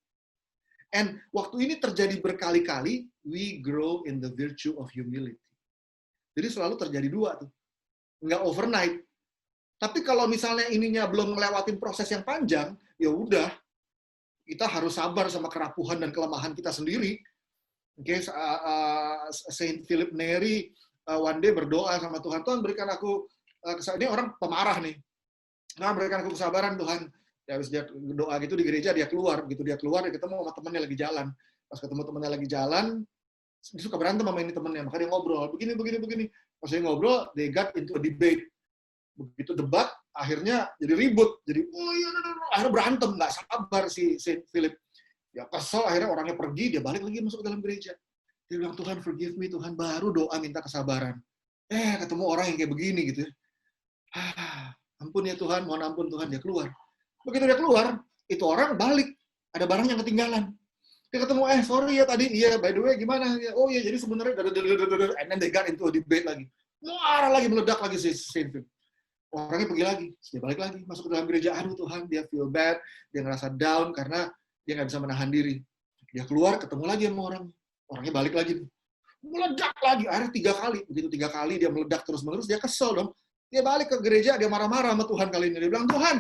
And waktu ini terjadi berkali-kali, we grow in the virtue of humility. Jadi selalu terjadi dua tuh. Nggak overnight. Tapi kalau misalnya ininya belum ngelewatin proses yang panjang, ya udah, kita harus sabar sama kerapuhan dan kelemahan kita sendiri. Okay, Saint Philip Neri one day berdoa sama Tuhan, Tuhan berikan aku, ini orang pemarah nih, nah berikan aku kesabaran Tuhan. Ya habis dia doa gitu di gereja, dia keluar, dia ketemu sama temennya lagi jalan. Pas ketemu temennya lagi jalan, dia suka berantem sama ini temennya, maka dia ngobrol, begini. Pas dia ngobrol, they got into a debate. Begitu debat, akhirnya jadi ribut, akhirnya berantem, nggak sabar si Saint Philip. Ya kesel, akhirnya orangnya pergi, dia balik lagi masuk ke dalam gereja. Dia bilang, Tuhan forgive me, Tuhan baru doa minta kesabaran. Ketemu orang yang kayak begini gitu. Ampun ya Tuhan, mohon ampun Tuhan, dia keluar. Begitu dia keluar, itu orang balik, ada barang yang ketinggalan. Dia ketemu, sorry ya tadi, iya by the way gimana? Oh iya, jadi sebenarnya, and then they got into a debate lagi. Marah lagi, meledak lagi si Saint Philip. Orangnya pergi lagi, dia balik lagi, masuk ke dalam gereja, aduh Tuhan, dia feel bad, dia ngerasa down karena dia nggak bisa menahan diri. Dia keluar, ketemu lagi sama orangnya balik lagi, meledak lagi, akhirnya 3 kali, begitu 3 kali dia meledak terus-menerus, dia kesel dong, dia balik ke gereja, dia marah-marah sama Tuhan kali ini, dia bilang, Tuhan,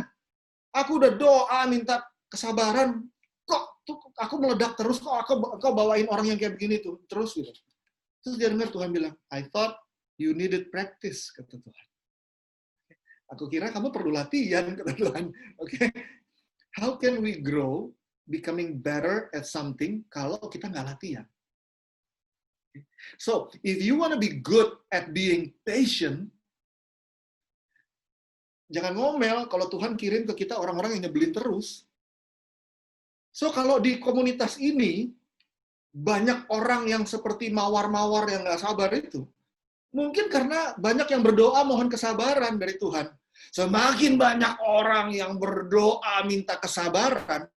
aku udah doa minta kesabaran, kok aku meledak terus, kok kau bawain orang yang kayak begini tuh, terus gitu. Terus dia dengar Tuhan bilang, I thought you needed practice, kata Tuhan. Aku kira kamu perlu latihan, kata Tuhan. Okay? How can we grow becoming better at something kalau kita nggak latihan? So, if you want to be good at being patient, jangan ngomel kalau Tuhan kirim ke kita orang-orang yang nyebelin terus. So, kalau di komunitas ini, banyak orang yang seperti mawar-mawar yang nggak sabar itu, mungkin karena banyak yang berdoa mohon kesabaran dari Tuhan. Semakin banyak orang yang berdoa minta kesabaran,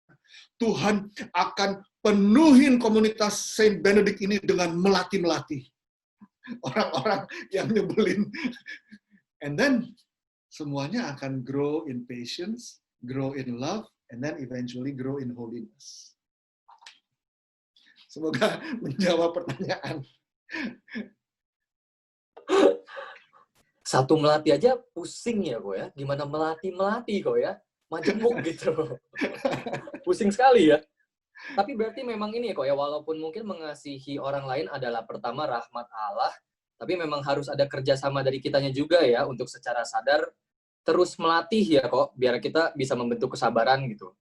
Tuhan akan penuhin komunitas Saint Benedict ini dengan melatih-melatih orang-orang yang nyebelin. And then, semuanya akan grow in patience, grow in love, and then eventually grow in holiness. Semoga menjawab pertanyaan. Satu melatih aja pusing ya kok ya. Gimana melatih kok ya. Majemuk gitu. Pusing sekali ya. Tapi berarti memang ini kok ya, walaupun mungkin mengasihi orang lain adalah pertama rahmat Allah, tapi memang harus ada kerjasama dari kitanya juga ya, untuk secara sadar terus melatih ya kok, biar kita bisa membentuk kesabaran gitu.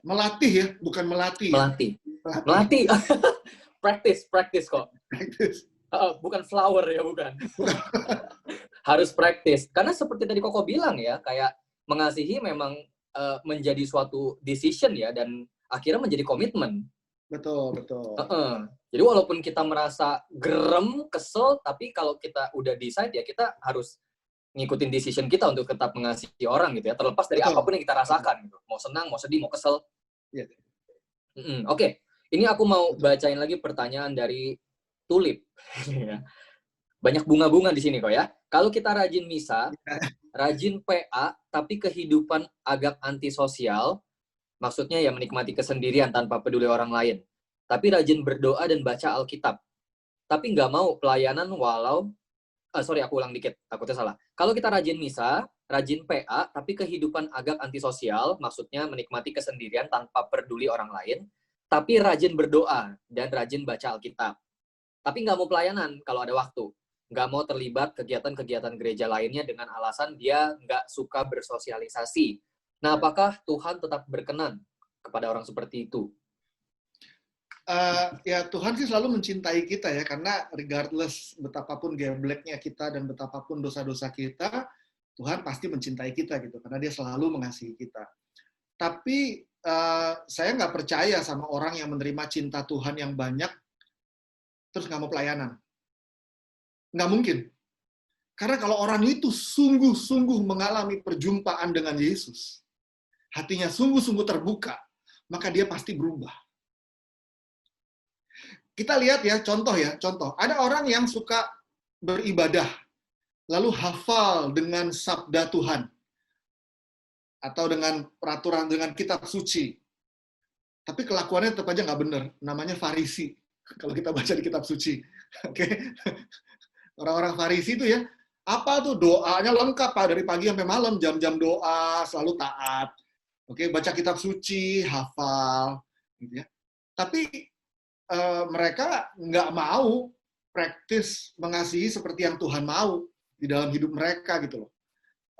Melatih ya, bukan melatih. Melatih. Practice kok. Practice. Bukan flower ya, bukan. Harus practice. Karena seperti tadi Koko bilang ya, kayak mengasihi memang menjadi suatu decision ya, dan akhirnya menjadi komitmen. Betul. Jadi walaupun kita merasa gerem, kesel, tapi kalau kita udah decide ya kita harus ngikutin decision kita untuk tetap mengasihi orang gitu ya, terlepas dari apapun yang kita rasakan gitu. Mau senang, mau sedih, mau kesel, Iya. Oke. Ini aku mau bacain lagi pertanyaan dari Tulip. Banyak bunga-bunga di sini kok ya. Kalau kita rajin misa, rajin PA, tapi kehidupan agak antisosial, maksudnya ya menikmati kesendirian tanpa peduli orang lain. Tapi rajin berdoa dan baca Alkitab. Tapi nggak mau pelayanan aku ulang dikit, takutnya salah. Kalau kita rajin misa, rajin PA, tapi kehidupan agak antisosial, maksudnya menikmati kesendirian tanpa peduli orang lain, tapi rajin berdoa dan rajin baca Alkitab. Tapi nggak mau pelayanan kalau ada waktu. Nggak mau terlibat kegiatan-kegiatan gereja lainnya dengan alasan dia nggak suka bersosialisasi. Nah, apakah Tuhan tetap berkenan kepada orang seperti itu? Ya Tuhan sih selalu mencintai kita ya, karena regardless betapapun gebleknya kita dan betapapun dosa-dosa kita, Tuhan pasti mencintai kita gitu, karena dia selalu mengasihi kita. Tapi saya nggak percaya sama orang yang menerima cinta Tuhan yang banyak, terus nggak mau pelayanan. Nggak mungkin. Karena kalau orang itu sungguh-sungguh mengalami perjumpaan dengan Yesus, hatinya sungguh-sungguh terbuka, maka dia pasti berubah. Kita lihat ya, contoh. Ada orang yang suka beribadah, lalu hafal dengan sabda Tuhan, atau dengan peraturan, dengan kitab suci. Tapi kelakuannya tetap aja nggak benar. Namanya Farisi, kalau kita baca di kitab suci. Oke? Orang-orang Farisi itu ya, apa tuh doanya lengkap Pak, dari pagi sampai malam, jam-jam doa, selalu taat. Oke, baca kitab suci, hafal, gitu ya. Tapi mereka nggak mau praktis mengasihi seperti yang Tuhan mau di dalam hidup mereka gitu loh.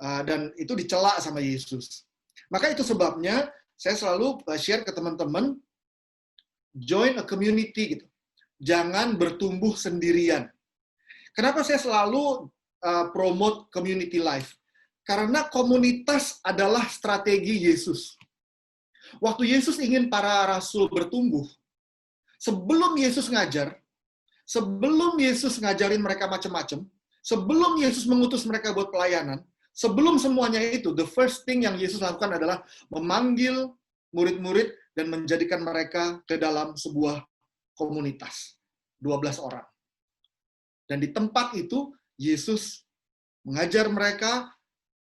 Dan itu dicela sama Yesus. Maka itu sebabnya saya selalu share ke teman-teman, join a community gitu. Jangan bertumbuh sendirian. Kenapa saya selalu promote community life? Karena komunitas adalah strategi Yesus. Waktu Yesus ingin para rasul bertumbuh, sebelum Yesus ngajar, sebelum Yesus ngajarin mereka macam-macam, sebelum Yesus mengutus mereka buat pelayanan, sebelum semuanya itu, the first thing yang Yesus lakukan adalah memanggil murid-murid dan menjadikan mereka ke dalam sebuah komunitas. 12 orang. Dan di tempat itu, Yesus mengajar mereka,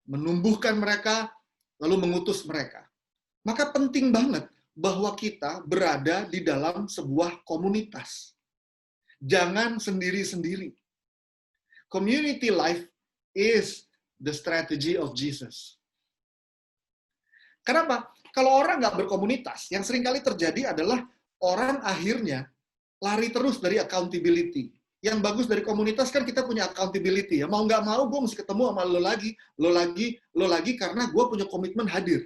menumbuhkan mereka, lalu mengutus mereka. Maka penting banget bahwa kita berada di dalam sebuah komunitas. Jangan sendiri-sendiri. Community life is the strategy of Jesus. Kenapa? Kalau orang nggak berkomunitas, yang seringkali terjadi adalah orang akhirnya lari terus dari accountability. Yang bagus dari komunitas kan kita punya accountability. Ya. Mau nggak mau, gue mesti ketemu sama lo lagi, karena gue punya komitmen hadir.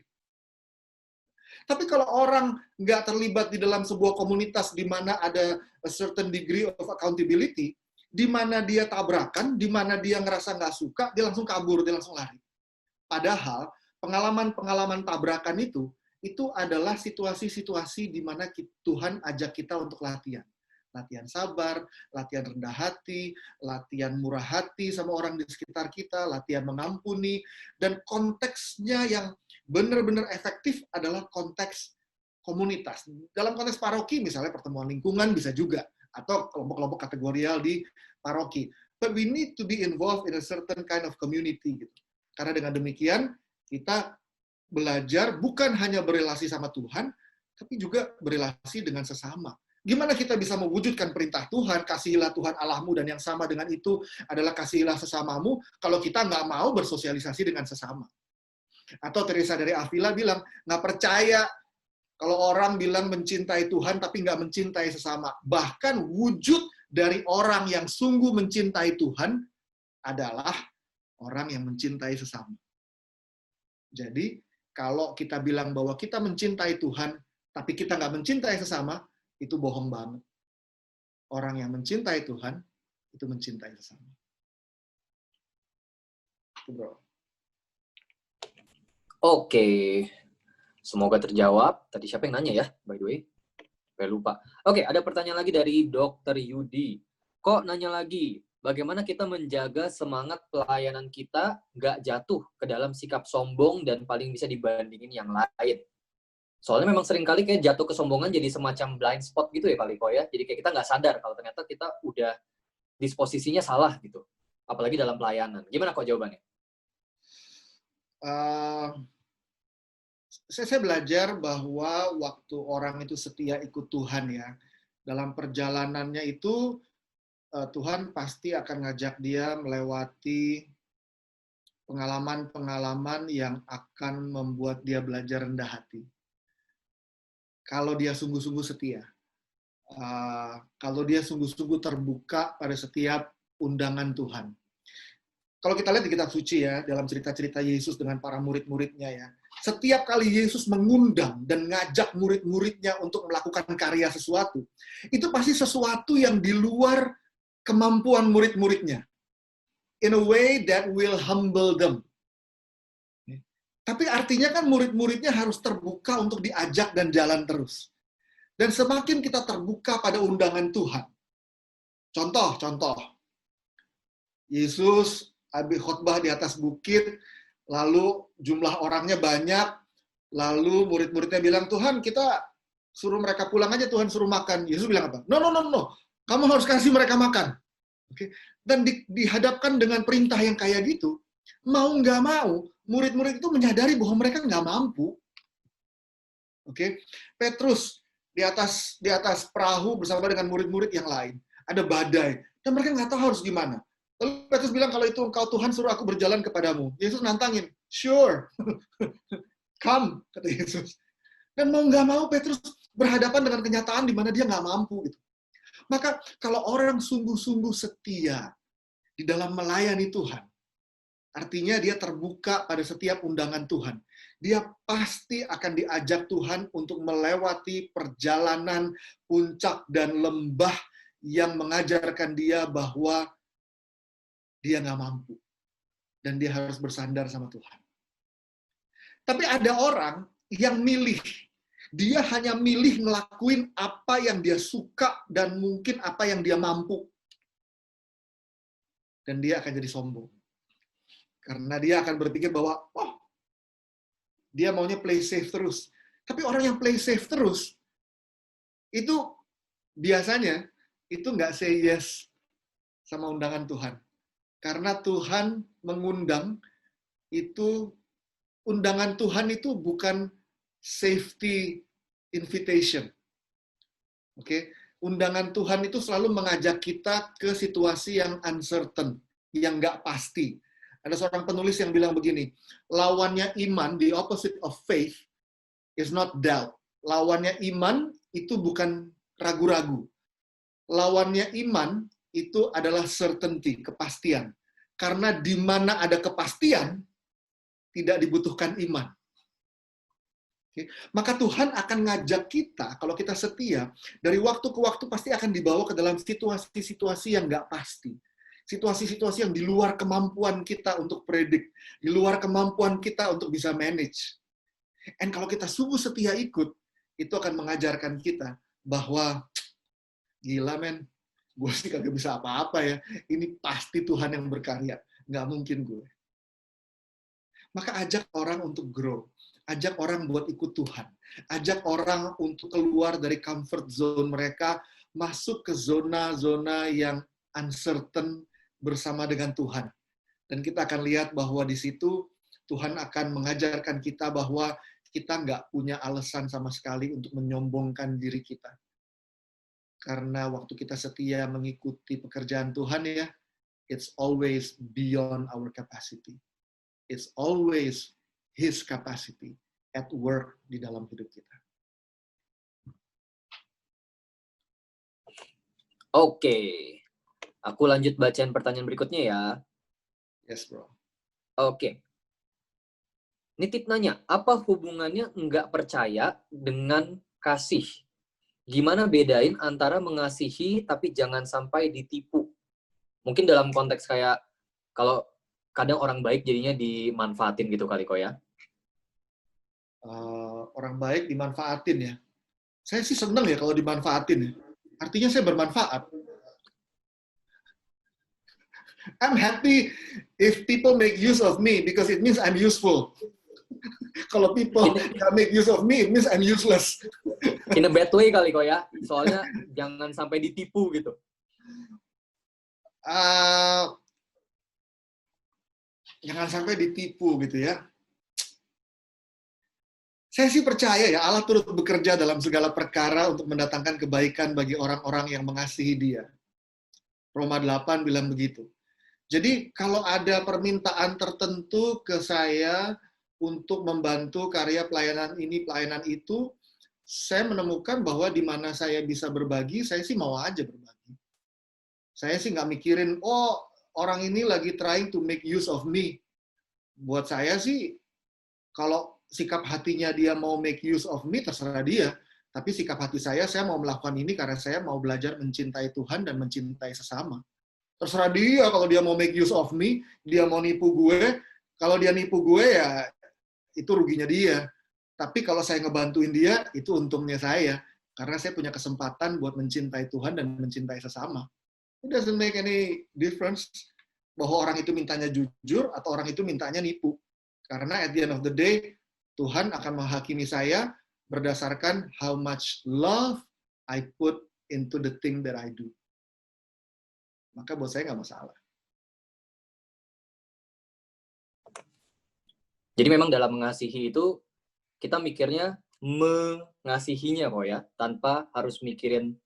Tapi kalau orang nggak terlibat di dalam sebuah komunitas di mana ada a certain degree of accountability, di mana dia tabrakan, di mana dia ngerasa nggak suka, dia langsung kabur, dia langsung lari. Padahal pengalaman-pengalaman tabrakan itu adalah situasi-situasi di mana Tuhan ajak kita untuk latihan. Latihan sabar, latihan rendah hati, latihan murah hati sama orang di sekitar kita, latihan mengampuni, dan konteksnya yang benar-benar efektif adalah konteks komunitas. Dalam konteks paroki, misalnya pertemuan lingkungan bisa juga, atau kelompok-kelompok kategorial di paroki. But we need to be involved in a certain kind of community. Gitu. Karena dengan demikian, kita belajar bukan hanya berelasi sama Tuhan, tapi juga berelasi dengan sesama. Gimana kita bisa mewujudkan perintah Tuhan, kasihilah Tuhan Allahmu, dan yang sama dengan itu adalah kasihilah sesamamu, kalau kita nggak mau bersosialisasi dengan sesama. Atau Teresa dari Avila bilang, nggak percaya kalau orang bilang mencintai Tuhan tapi nggak mencintai sesama. Bahkan wujud dari orang yang sungguh mencintai Tuhan adalah orang yang mencintai sesama. Jadi, kalau kita bilang bahwa kita mencintai Tuhan, tapi kita nggak mencintai sesama, itu bohong banget. Orang yang mencintai Tuhan, itu mencintai sesama. Itu, bro. Oke. Semoga terjawab. Tadi siapa yang nanya ya, by the way? Saya lupa. Oke, ada pertanyaan lagi dari Dr. Yudi. Kok nanya lagi, bagaimana kita menjaga semangat pelayanan kita nggak jatuh ke dalam sikap sombong dan paling bisa dibandingin yang lain? Soalnya memang seringkali kayak jatuh kesombongan jadi semacam blind spot gitu ya kali kok ya. Jadi kayak kita nggak sadar kalau ternyata kita udah disposisinya salah gitu. Apalagi dalam pelayanan. Gimana kok jawabannya? Saya belajar bahwa waktu orang itu setia ikut Tuhan ya, dalam perjalanannya itu Tuhan pasti akan ngajak dia melewati pengalaman-pengalaman yang akan membuat dia belajar rendah hati. Kalau dia sungguh-sungguh setia, kalau dia sungguh-sungguh terbuka pada setiap undangan Tuhan. Kalau kita lihat di kitab suci ya, dalam cerita-cerita Yesus dengan para murid-muridnya ya, setiap kali Yesus mengundang dan ngajak murid-muridnya untuk melakukan karya sesuatu, itu pasti sesuatu yang di luar kemampuan murid-muridnya. In a way that will humble them. Tapi artinya kan murid-muridnya harus terbuka untuk diajak dan jalan terus. Dan semakin kita terbuka pada undangan Tuhan. Contoh. Yesus habis khotbah di atas bukit, lalu jumlah orangnya banyak, lalu murid-muridnya bilang, Tuhan kita suruh mereka pulang aja, Tuhan suruh makan. Yesus bilang apa? No. Kamu harus kasih mereka makan. Okay? Dan dihadapkan dengan perintah yang kayak gitu, mau nggak mau, murid-murid itu menyadari bahwa mereka nggak mampu. Oke, Petrus di atas perahu bersama dengan murid-murid yang lain. Ada badai, dan mereka nggak tahu harus gimana. Lalu Petrus bilang, kalau itu engkau Tuhan, suruh aku berjalan kepadamu. Yesus nantangin, sure, come, kata Yesus. Dan mau nggak mau, Petrus berhadapan dengan kenyataan di mana dia nggak mampu. Gitu. Maka kalau orang sungguh-sungguh setia di dalam melayani Tuhan, artinya dia terbuka pada setiap undangan Tuhan. Dia pasti akan diajak Tuhan untuk melewati perjalanan puncak dan lembah yang mengajarkan dia bahwa dia nggak mampu. Dan dia harus bersandar sama Tuhan. Tapi ada orang yang milih. Dia hanya milih ngelakuin apa yang dia suka dan mungkin apa yang dia mampu. Dan dia akan jadi sombong. Karena dia akan berpikir bahwa, dia maunya play safe terus. Tapi orang yang play safe terus, itu biasanya itu nggak say yes sama undangan Tuhan. Karena Tuhan mengundang, itu undangan Tuhan itu bukan safety invitation. Oke, undangan Tuhan itu selalu mengajak kita ke situasi yang uncertain, yang nggak pasti. Ada seorang penulis yang bilang begini, lawannya iman, the opposite of faith, is not doubt. Lawannya iman itu bukan ragu-ragu. Lawannya iman itu adalah certainty, kepastian. Karena di mana ada kepastian, tidak dibutuhkan iman. Oke. Maka Tuhan akan ngajak kita, kalau kita setia, dari waktu ke waktu pasti akan dibawa ke dalam situasi-situasi yang nggak pasti. Situasi-situasi yang di luar kemampuan kita untuk predik, di luar kemampuan kita untuk bisa manage. Dan kalau kita sungguh setia ikut, itu akan mengajarkan kita bahwa, gila men, gue sih kagak bisa apa-apa ya. Ini pasti Tuhan yang berkarya. Nggak mungkin gue. Maka ajak orang untuk grow. Ajak orang buat ikut Tuhan. Ajak orang untuk keluar dari comfort zone mereka, masuk ke zona-zona yang uncertain bersama dengan Tuhan. Dan kita akan lihat bahwa di situ Tuhan akan mengajarkan kita bahwa kita nggak punya alasan sama sekali untuk menyombongkan diri kita. Karena waktu kita setia mengikuti pekerjaan Tuhan ya, it's always beyond our capacity. It's always His capacity at work di dalam hidup kita. Oke. Aku lanjut bacaan pertanyaan berikutnya ya. Yes, bro. Oke. Nitip nanya, apa hubungannya nggak percaya dengan kasih? Gimana bedain antara mengasihi tapi jangan sampai ditipu? Mungkin dalam konteks kayak, kalau kadang orang baik jadinya dimanfaatin gitu kali kok ya. Orang baik dimanfaatin ya. Saya sih seneng ya kalau dimanfaatin ya. Artinya saya bermanfaat. I'm happy if people make use of me because it means I'm useful. Kalau people nggak make use of me, it means I'm useless. In a bad way kali kok ya. Soalnya jangan sampai ditipu gitu. Jangan sampai ditipu gitu ya. Saya sih percaya ya, Allah turut bekerja dalam segala perkara untuk mendatangkan kebaikan bagi orang-orang yang mengasihi Dia. Roma 8 bilang begitu. Jadi kalau ada permintaan tertentu ke saya untuk membantu karya pelayanan ini, pelayanan itu, saya menemukan bahwa di mana saya bisa berbagi, saya sih mau aja berbagi. Saya sih nggak mikirin, oh orang ini lagi trying to make use of me. Buat saya sih, kalau sikap hatinya dia mau make use of me, terserah dia. Tapi sikap hati saya mau melakukan ini karena saya mau belajar mencintai Tuhan dan mencintai sesama. Terserah dia kalau dia mau make use of me, dia mau nipu gue. Kalau dia nipu gue ya itu ruginya dia. Tapi kalau saya ngebantuin dia, itu untungnya saya. Karena saya punya kesempatan buat mencintai Tuhan dan mencintai sesama. It doesn't make any difference bahwa orang itu mintanya jujur atau orang itu mintanya nipu. Karena at the end of the day, Tuhan akan menghakimi saya berdasarkan how much love I put into the thing that I do. Maka buat saya nggak masalah. Jadi memang dalam mengasihi itu, kita mikirnya mengasihinya kok ya, tanpa harus mikirin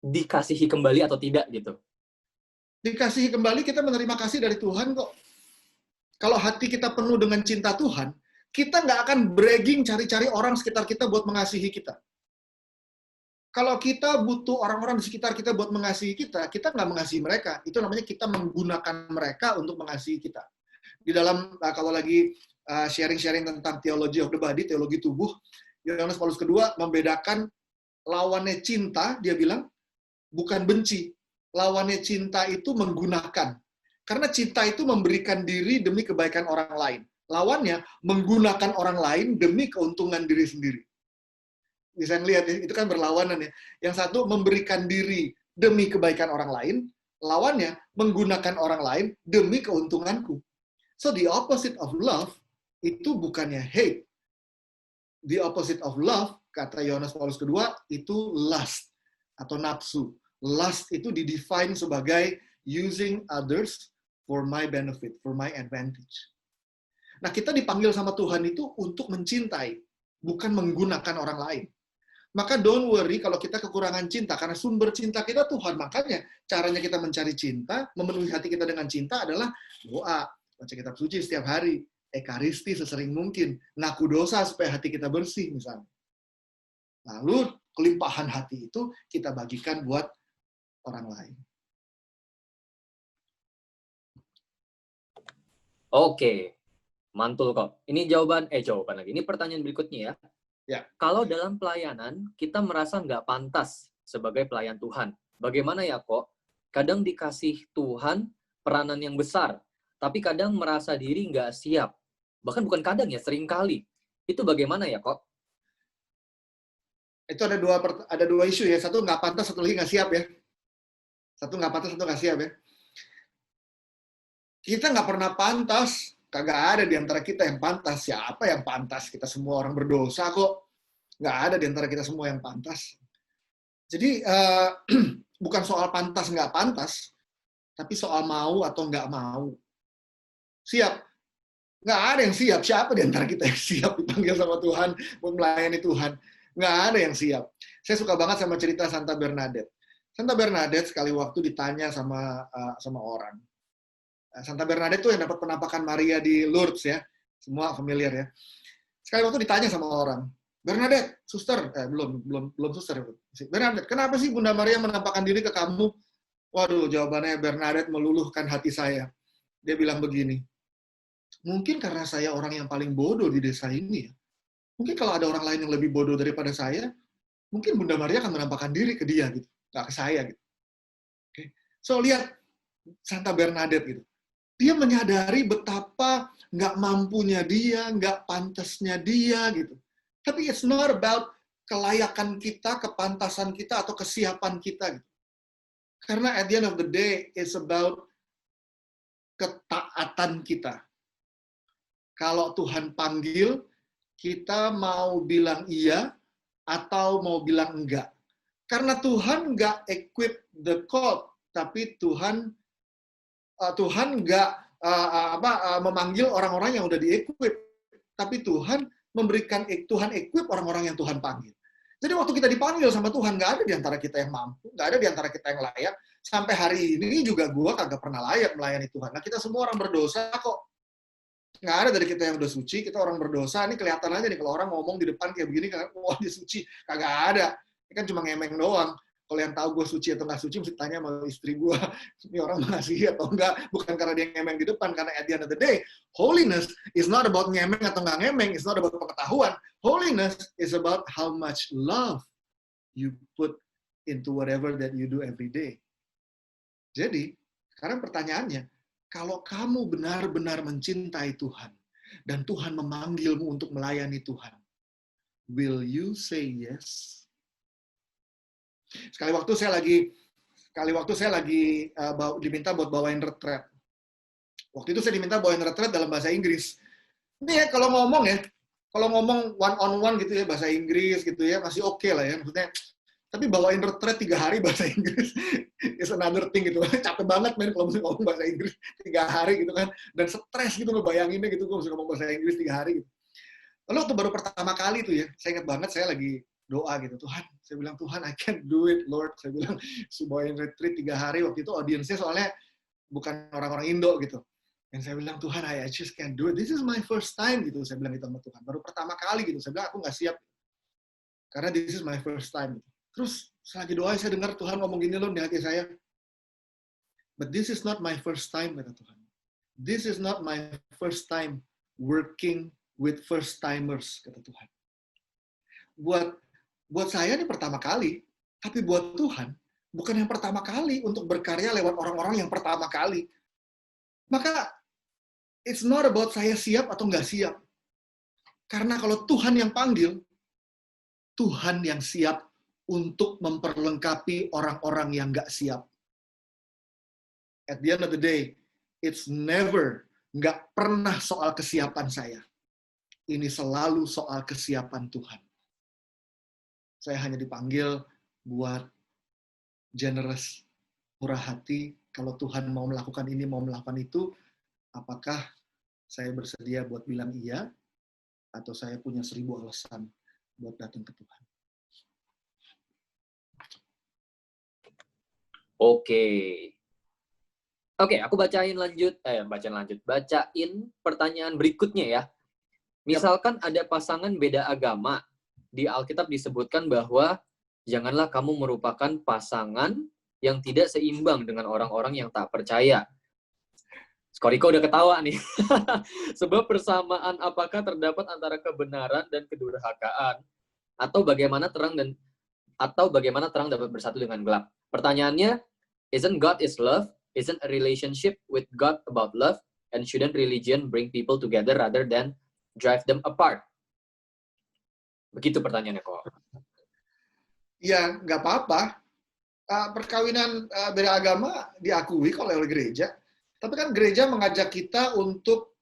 dikasihi kembali atau tidak gitu. Dikasihi kembali, kita menerima kasih dari Tuhan kok. Kalau hati kita penuh dengan cinta Tuhan, kita nggak akan bragging cari-cari orang sekitar kita buat mengasihi kita. Kalau kita butuh orang-orang di sekitar kita buat mengasihi kita nggak mengasihi mereka. Itu namanya kita menggunakan mereka untuk mengasihi kita. Di dalam, kalau lagi sharing-sharing tentang theology of the body, teologi tubuh, Yohanes Paulus II membedakan lawannya cinta, dia bilang, bukan benci. Lawannya cinta itu menggunakan. Karena cinta itu memberikan diri demi kebaikan orang lain. Lawannya, menggunakan orang lain demi keuntungan diri sendiri. Bisa lihat ya, itu kan berlawanan ya. Yang satu memberikan diri demi kebaikan orang lain, lawannya menggunakan orang lain demi keuntunganku. So the opposite of love itu bukannya hate. The opposite of love, kata Yohanes Paulus II, itu lust atau nafsu. Lust itu didefine sebagai using others for my benefit, for my advantage. Nah, kita dipanggil sama Tuhan itu untuk mencintai, bukan menggunakan orang lain. Maka don't worry kalau kita kekurangan cinta, karena sumber cinta kita Tuhan. Makanya caranya kita mencari cinta, memenuhi hati kita dengan cinta adalah doa, baca kitab suci setiap hari, ekaristi sesering mungkin, ngaku dosa supaya hati kita bersih misalnya. Lalu kelimpahan hati itu kita bagikan buat orang lain. Oke. Mantul kok. Ini jawaban lagi. Ini pertanyaan berikutnya ya. Ya. Kalau dalam pelayanan, kita merasa nggak pantas sebagai pelayan Tuhan. Bagaimana ya kok? Kadang dikasih Tuhan peranan yang besar, tapi kadang merasa diri nggak siap. Bahkan bukan kadang ya, sering kali. Itu bagaimana ya kok? Itu ada dua isu ya. Satu nggak pantas, satu lagi nggak siap ya. Satu nggak pantas, satu nggak siap ya. Kita nggak pernah pantas. Kagak ada di antara kita yang pantas. Siapa yang pantas? Kita semua orang berdosa kok. Nggak ada di antara kita semua yang pantas. Jadi, bukan soal pantas nggak pantas, tapi soal mau atau nggak mau. Siap. Nggak ada yang siap. Siapa di antara kita yang siap dipanggil sama Tuhan, buat melayani Tuhan? Nggak ada yang siap. Saya suka banget sama cerita Santa Bernadette. Santa Bernadette sekali waktu ditanya sama orang. Santa Bernadette itu yang dapat penampakan Maria di Lourdes ya. Semua familiar ya. Sekali waktu ditanya sama orang, Bernadette, suster, belum suster. Bernadette, kenapa sih Bunda Maria menampakkan diri ke kamu? Waduh, jawabannya Bernadette meluluhkan hati saya. Dia bilang begini, mungkin karena saya orang yang paling bodoh di desa ini ya. Mungkin kalau ada orang lain yang lebih bodoh daripada saya, mungkin Bunda Maria akan menampakkan diri ke dia gitu, nggak ke saya gitu. Okay. So lihat Santa Bernadette gitu. Dia menyadari betapa nggak mampunya dia, nggak pantasnya dia, gitu. Tapi it's not about kelayakan kita, kepantasan kita, atau kesiapan kita. Gitu. Karena at the end of the day, it's about ketaatan kita. kalau Tuhan panggil, kita mau bilang iya atau mau bilang enggak. Karena Tuhan nggak equip the called, tapi Tuhan nggak memanggil orang-orang yang udah di-equip, tapi Tuhan equip orang-orang yang Tuhan panggil. Jadi waktu kita dipanggil sama Tuhan, nggak ada di antara kita yang mampu, nggak ada di antara kita yang layak. Sampai hari ini juga gue kagak pernah layak melayani Tuhan. Nah, kita semua orang berdosa kok. Nggak ada dari kita yang udah suci, kita orang berdosa. Ini kelihatan aja nih, kalau orang ngomong di depan kayak begini, wah dia suci. Kagak ada. Ini kan cuma ngemeng doang. Kalau yang tahu gue suci atau nggak suci, mesti tanya sama istri gue. Ini orang mengasihi atau enggak. Bukan karena dia ngemeng di depan. Karena at the end of the day, holiness is not about ngemeng atau nggak ngemeng. It's not about pengetahuan. Holiness is about how much love you put into whatever that you do every day. Jadi, sekarang pertanyaannya, kalau kamu benar-benar mencintai Tuhan, dan Tuhan memanggilmu untuk melayani Tuhan, will you say yes? Sekali waktu saya lagi diminta buat bawain retret. Waktu itu saya diminta bawain retret dalam bahasa Inggris. Ini ya kalau ngomong one on one gitu ya bahasa Inggris gitu ya masih oke lah ya maksudnya. Tapi bawain retret 3 hari bahasa Inggris is another thing gitu. Capek banget men kalau mesti ngomong bahasa Inggris 3 hari gitu kan. Dan stres gitu ngebayanginnya gitu kalau mesti ngomong bahasa Inggris 3 hari gitu. Lalu waktu baru pertama kali tuh ya, saya ingat banget saya lagi doa gitu, Tuhan, saya bilang, Tuhan, I can't do it, Lord. Saya bilang, bawain retreat 3 hari, waktu itu audiensnya soalnya bukan orang-orang Indo gitu. Dan saya bilang, Tuhan, I just can't do it. This is my first time gitu, saya bilang gitu sama Tuhan. Baru pertama kali gitu, saya bilang, aku nggak siap. Karena this is my first time. Gitu. Terus, selagi doa, saya dengar Tuhan ngomong gini loh di hati saya. But this is not my first time, kata Tuhan. This is not my first time working with first-timers, kata Tuhan. Buat saya ini pertama kali, tapi buat Tuhan, bukan yang pertama kali untuk berkarya lewat orang-orang yang pertama kali. Maka, it's not about saya siap atau nggak siap. Karena kalau Tuhan yang panggil, Tuhan yang siap untuk memperlengkapi orang-orang yang nggak siap. At the end of the day, it's never, nggak pernah soal kesiapan saya. Ini selalu soal kesiapan Tuhan. Saya hanya dipanggil buat generous, murah hati. Kalau Tuhan mau melakukan ini, mau melakukan itu, apakah saya bersedia buat bilang iya, atau saya punya 1000 alasan buat datang ke Tuhan. Oke, aku bacain pertanyaan berikutnya ya. Misalkan ada pasangan beda agama, di Alkitab disebutkan bahwa janganlah kamu merupakan pasangan yang tidak seimbang dengan orang-orang yang tak percaya. Koriko udah ketawa nih. Sebab persamaan apakah terdapat antara kebenaran dan kedurhakaan? Atau bagaimana terang dapat bersatu dengan gelap? Pertanyaannya, isn't God is love? Isn't a relationship with God about love? And shouldn't religion bring people together rather than drive them apart? Begitu pertanyaannya kok. Ya, nggak apa-apa. Perkawinan beda agama diakui oleh gereja. Tapi kan gereja mengajak kita untuk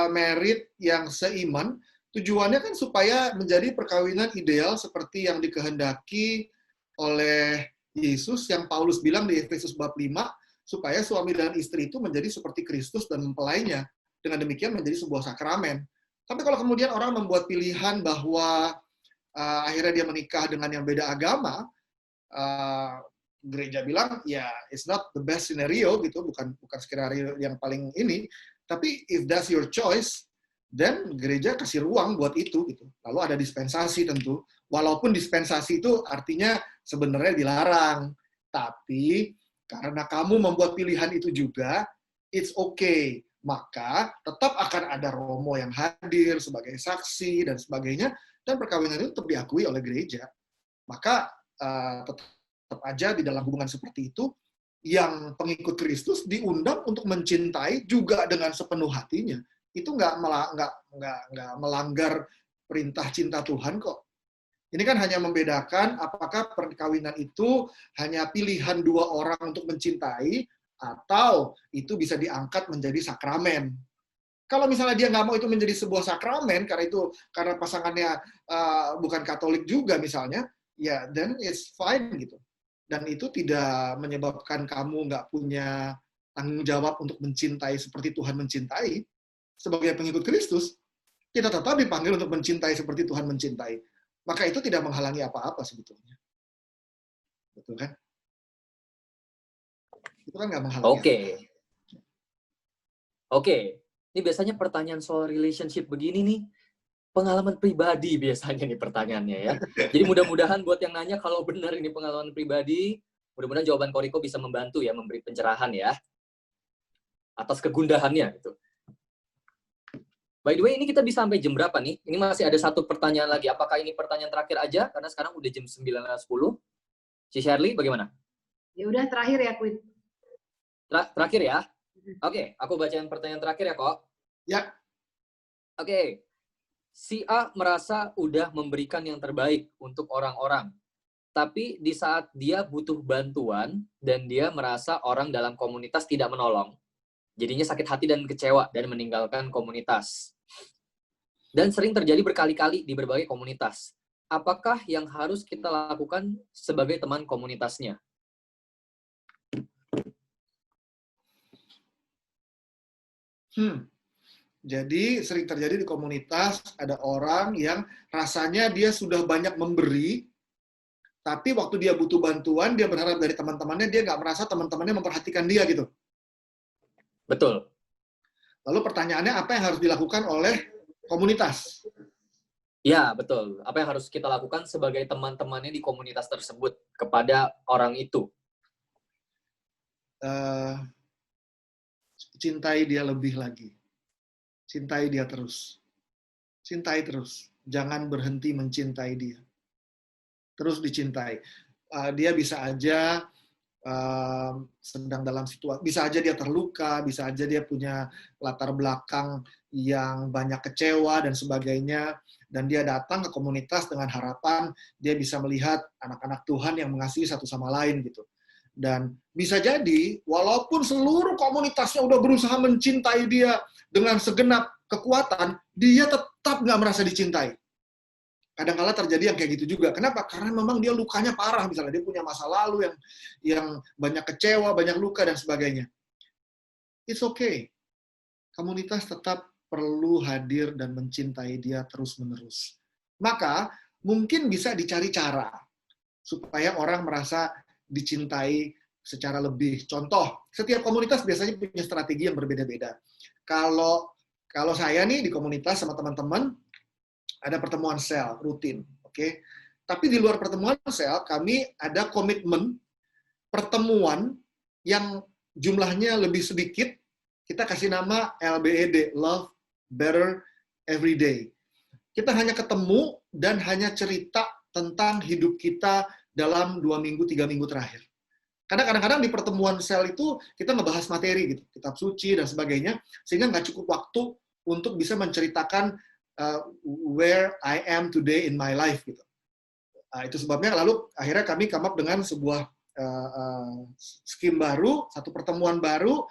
married yang seiman. Tujuannya kan supaya menjadi perkawinan ideal seperti yang dikehendaki oleh Yesus yang Paulus bilang di Efesus bab 5, supaya suami dan istri itu menjadi seperti Kristus dan mempelainya. Dengan demikian menjadi sebuah sakramen. Tapi kalau kemudian orang membuat pilihan bahwa akhirnya dia menikah dengan yang beda agama, gereja bilang, ya, it's not the best scenario, gitu, bukan skenario yang paling ini, tapi if that's your choice, then gereja kasih ruang buat itu, gitu. Lalu ada dispensasi tentu, walaupun dispensasi itu artinya sebenarnya dilarang, tapi karena kamu membuat pilihan itu juga, it's okay. Maka tetap akan ada romo yang hadir sebagai saksi dan sebagainya, dan perkawinan itu tetap diakui oleh gereja. Maka tetap aja di dalam hubungan seperti itu, yang pengikut Kristus diundang untuk mencintai juga dengan sepenuh hatinya. Itu nggak melanggar perintah cinta Tuhan kok. Ini kan hanya membedakan apakah perkawinan itu hanya pilihan 2 orang untuk mencintai, atau itu bisa diangkat menjadi sakramen. Kalau misalnya dia nggak mau itu menjadi sebuah sakramen, karena pasangannya bukan Katolik juga misalnya, ya then it's fine gitu. Dan itu tidak menyebabkan kamu nggak punya tanggung jawab untuk mencintai seperti Tuhan mencintai. Sebagai pengikut Kristus, kita tetap dipanggil untuk mencintai seperti Tuhan mencintai. Maka itu tidak menghalangi apa-apa sebetulnya. Betul kan? Itu kan nggak menghalangi. Oke. Ini biasanya pertanyaan soal relationship begini nih, pengalaman pribadi biasanya nih pertanyaannya ya. Jadi mudah-mudahan buat yang nanya, kalau benar ini pengalaman pribadi, mudah-mudahan jawaban Koriko bisa membantu ya, memberi pencerahan ya, atas kegundahannya gitu. By the way, ini kita bisa sampai jam berapa nih? Ini masih ada satu pertanyaan lagi. Apakah ini pertanyaan terakhir aja? Karena sekarang udah jam 9.10. Si Shirley, bagaimana? Ya udah, terakhir ya, Queen. Terakhir ya? Oke, aku bacain pertanyaan terakhir ya, kok. Ya. Oke. Si A merasa udah memberikan yang terbaik untuk orang-orang. Tapi di saat dia butuh bantuan dan dia merasa orang dalam komunitas tidak menolong, jadinya sakit hati dan kecewa dan meninggalkan komunitas. Dan sering terjadi berkali-kali di berbagai komunitas. Apakah yang harus kita lakukan sebagai teman komunitasnya? Jadi sering terjadi di komunitas, ada orang yang rasanya dia sudah banyak memberi, tapi waktu dia butuh bantuan, dia berharap dari teman-temannya, dia nggak merasa teman-temannya memperhatikan dia gitu. Betul. Lalu pertanyaannya, apa yang harus dilakukan oleh komunitas? Ya, betul. Apa yang harus kita lakukan sebagai teman-temannya di komunitas tersebut kepada orang itu? Cintai dia lebih lagi. Cintai dia terus. Cintai terus. Jangan berhenti mencintai dia. Terus dicintai. Dia bisa aja sedang dalam situasi, bisa aja dia terluka, bisa aja dia punya latar belakang yang banyak kecewa dan sebagainya, dan dia datang ke komunitas dengan harapan dia bisa melihat anak-anak Tuhan yang mengasihi satu sama lain gitu. Dan bisa jadi, walaupun seluruh komunitasnya udah berusaha mencintai dia dengan segenap kekuatan, dia tetap nggak merasa dicintai. Kadang-kala terjadi yang kayak gitu juga. Kenapa? Karena memang dia lukanya parah, misalnya dia punya masa lalu yang banyak kecewa, banyak luka, dan sebagainya. It's okay. Komunitas tetap perlu hadir dan mencintai dia terus-menerus. Maka, mungkin bisa dicari cara supaya orang merasa dicintai secara lebih. Contoh, setiap komunitas biasanya punya strategi yang berbeda-beda. Kalau saya nih di komunitas sama teman-teman, ada pertemuan sel rutin, oke? Tapi di luar pertemuan sel, kami ada komitmen pertemuan yang jumlahnya lebih sedikit, kita kasih nama LBED, Love Better Every Day. Kita hanya ketemu dan hanya cerita tentang hidup kita dalam 2 minggu, 3 minggu terakhir. Karena kadang-kadang di pertemuan sel itu kita ngebahas materi gitu, kitab suci dan sebagainya, sehingga nggak cukup waktu untuk bisa menceritakan where I am today in my life gitu. Itu sebabnya lalu akhirnya kami come up dengan sebuah skim baru, satu pertemuan baru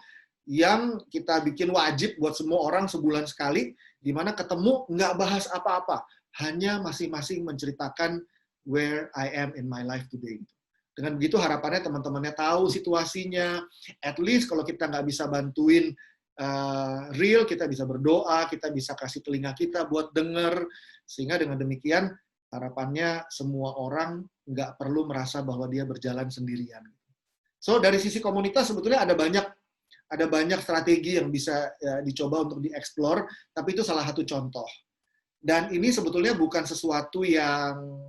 yang kita bikin wajib buat semua orang sebulan sekali, di mana ketemu nggak bahas apa-apa, hanya masing-masing menceritakan where I am in my life today. Dengan begitu harapannya teman-temannya tahu situasinya, at least kalau kita nggak bisa bantuin real, kita bisa berdoa, kita bisa kasih telinga kita buat denger, sehingga dengan demikian harapannya semua orang nggak perlu merasa bahwa dia berjalan sendirian. So dari sisi komunitas sebetulnya ada banyak strategi yang bisa dicoba untuk dieksplor, tapi itu salah satu contoh. Dan ini sebetulnya bukan sesuatu yang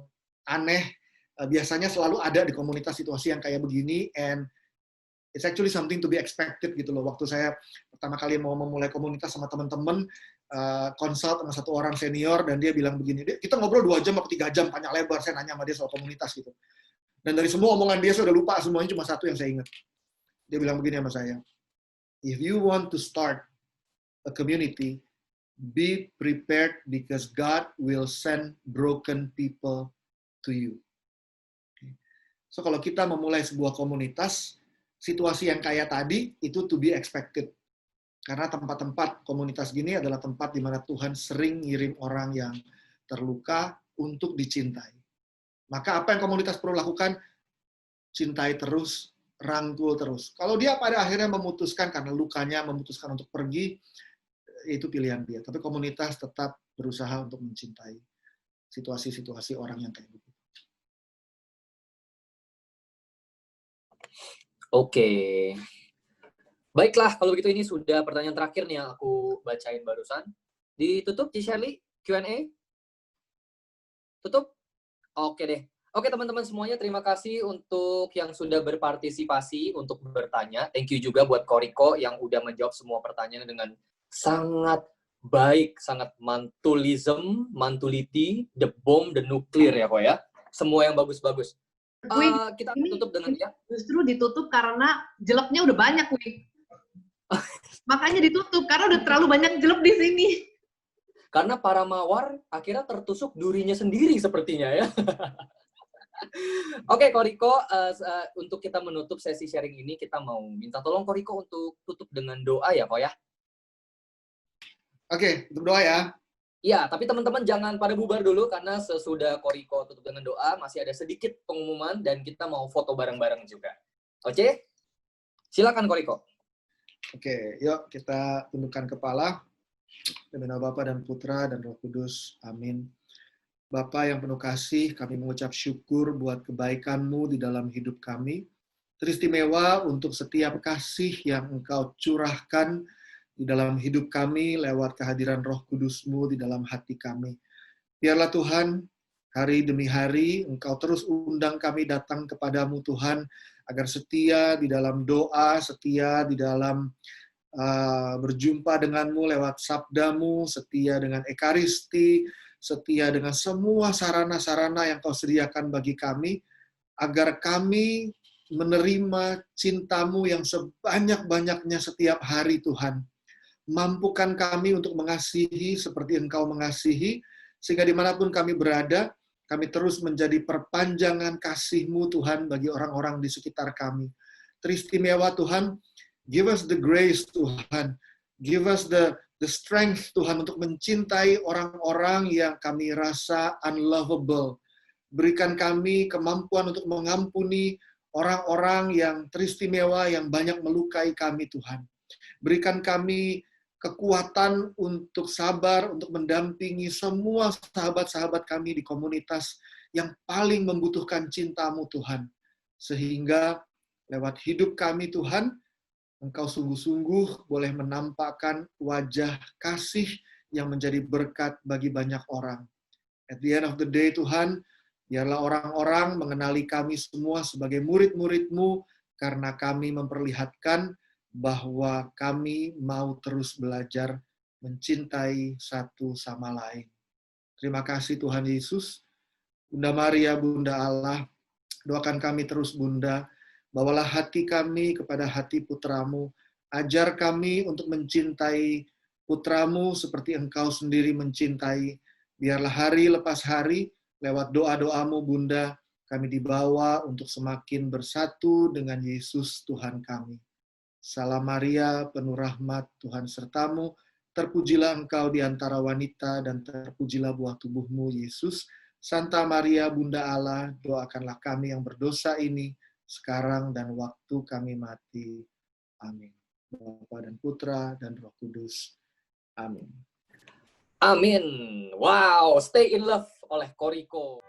aneh, biasanya selalu ada di komunitas situasi yang kayak begini, and it's actually something to be expected gitu loh. Waktu saya pertama kali mau memulai komunitas sama teman-teman, consult sama satu orang senior, dan dia bilang begini, kita ngobrol 2 jam atau 3 jam, panjang lebar, saya nanya sama dia soal komunitas gitu. Dan dari semua omongan dia, saya udah lupa, semuanya cuma satu yang saya ingat. Dia bilang begini sama saya, if you want to start a community, be prepared because God will send broken people to you. So kalau kita memulai sebuah komunitas, situasi yang kayak tadi, itu to be expected. Karena tempat-tempat komunitas gini adalah tempat di mana Tuhan sering ngirim orang yang terluka untuk dicintai. Maka apa yang komunitas perlu lakukan? Cintai terus, rangkul terus. Kalau dia pada akhirnya memutuskan karena lukanya memutuskan untuk pergi, itu pilihan dia. Tapi komunitas tetap berusaha untuk mencintai situasi-situasi orang yang kayak gitu. Oke. Baiklah, kalau begitu ini sudah pertanyaan terakhir nih yang aku bacain barusan. Ditutup, Ci Shirley, Q&A? Tutup? Oke deh. Oke teman-teman semuanya, terima kasih untuk yang sudah berpartisipasi untuk bertanya. Thank you juga buat Koriko yang udah menjawab semua pertanyaan dengan sangat baik, sangat mantulity, the bomb, the nuclear ya kok ya. Semua yang bagus-bagus. Kita akan tutup dengan ya. Justru ditutup karena jeleknya udah banyak, Wih. Makanya ditutup, karena udah terlalu banyak jelek di sini. Karena para mawar akhirnya tertusuk durinya sendiri sepertinya ya. Oke, Koriko, untuk kita menutup sesi sharing ini, kita mau minta tolong Koriko untuk tutup dengan doa ya, Kok ya? Oke, untuk doa ya. Iya, tapi teman-teman jangan pada bubar dulu, karena sesudah Koriko tutup dengan doa, masih ada sedikit pengumuman, dan kita mau foto bareng-bareng juga. Oke? Silakan, Koriko. Oke, yuk kita tundukkan kepala. Demi nama Bapa dan Putra dan Roh Kudus. Amin. Bapa yang penuh kasih, kami mengucap syukur buat kebaikan-Mu di dalam hidup kami. Teristimewa untuk setiap kasih yang Engkau curahkan di dalam hidup kami lewat kehadiran Roh Kudus-Mu di dalam hati kami. Biarlah Tuhan, hari demi hari Engkau terus undang kami datang kepadamu Tuhan, agar setia di dalam doa, setia di dalam berjumpa denganmu lewat sabdamu, setia dengan ekaristi, setia dengan semua sarana-sarana yang Kau sediakan bagi kami, agar kami menerima cintamu yang sebanyak-banyaknya setiap hari Tuhan. Mampukan kami untuk mengasihi seperti Engkau mengasihi, sehingga dimanapun kami berada, kami terus menjadi perpanjangan kasih-Mu Tuhan bagi orang-orang di sekitar kami. Teristimewa Tuhan, give us the grace Tuhan, give us the strength Tuhan untuk mencintai orang-orang yang kami rasa unlovable. Berikan kami kemampuan untuk mengampuni orang-orang yang teristimewa, yang banyak melukai kami Tuhan. Berikan kami kekuatan untuk sabar, untuk mendampingi semua sahabat-sahabat kami di komunitas yang paling membutuhkan cinta-Mu Tuhan. Sehingga lewat hidup kami Tuhan, Engkau sungguh-sungguh boleh menampakkan wajah kasih yang menjadi berkat bagi banyak orang. At the end of the day Tuhan, biarlah orang-orang mengenali kami semua sebagai murid-murid-Mu, karena kami memperlihatkan bahwa kami mau terus belajar mencintai satu sama lain. Terima kasih Tuhan Yesus. Bunda Maria, Bunda Allah, doakan kami terus Bunda, bawalah hati kami kepada hati putramu, ajar kami untuk mencintai putramu seperti Engkau sendiri mencintai. Biarlah hari lepas hari, lewat doa-doamu Bunda, kami dibawa untuk semakin bersatu dengan Yesus Tuhan kami. Salam Maria, penuh rahmat, Tuhan sertamu, terpujilah Engkau di antara wanita, dan terpujilah buah tubuhmu, Yesus. Santa Maria, Bunda Allah, doakanlah kami yang berdosa ini, sekarang dan waktu kami mati. Amin. Bapa dan Putra dan Roh Kudus. Amin. Amin. Wow, Stay in Love oleh Koriko.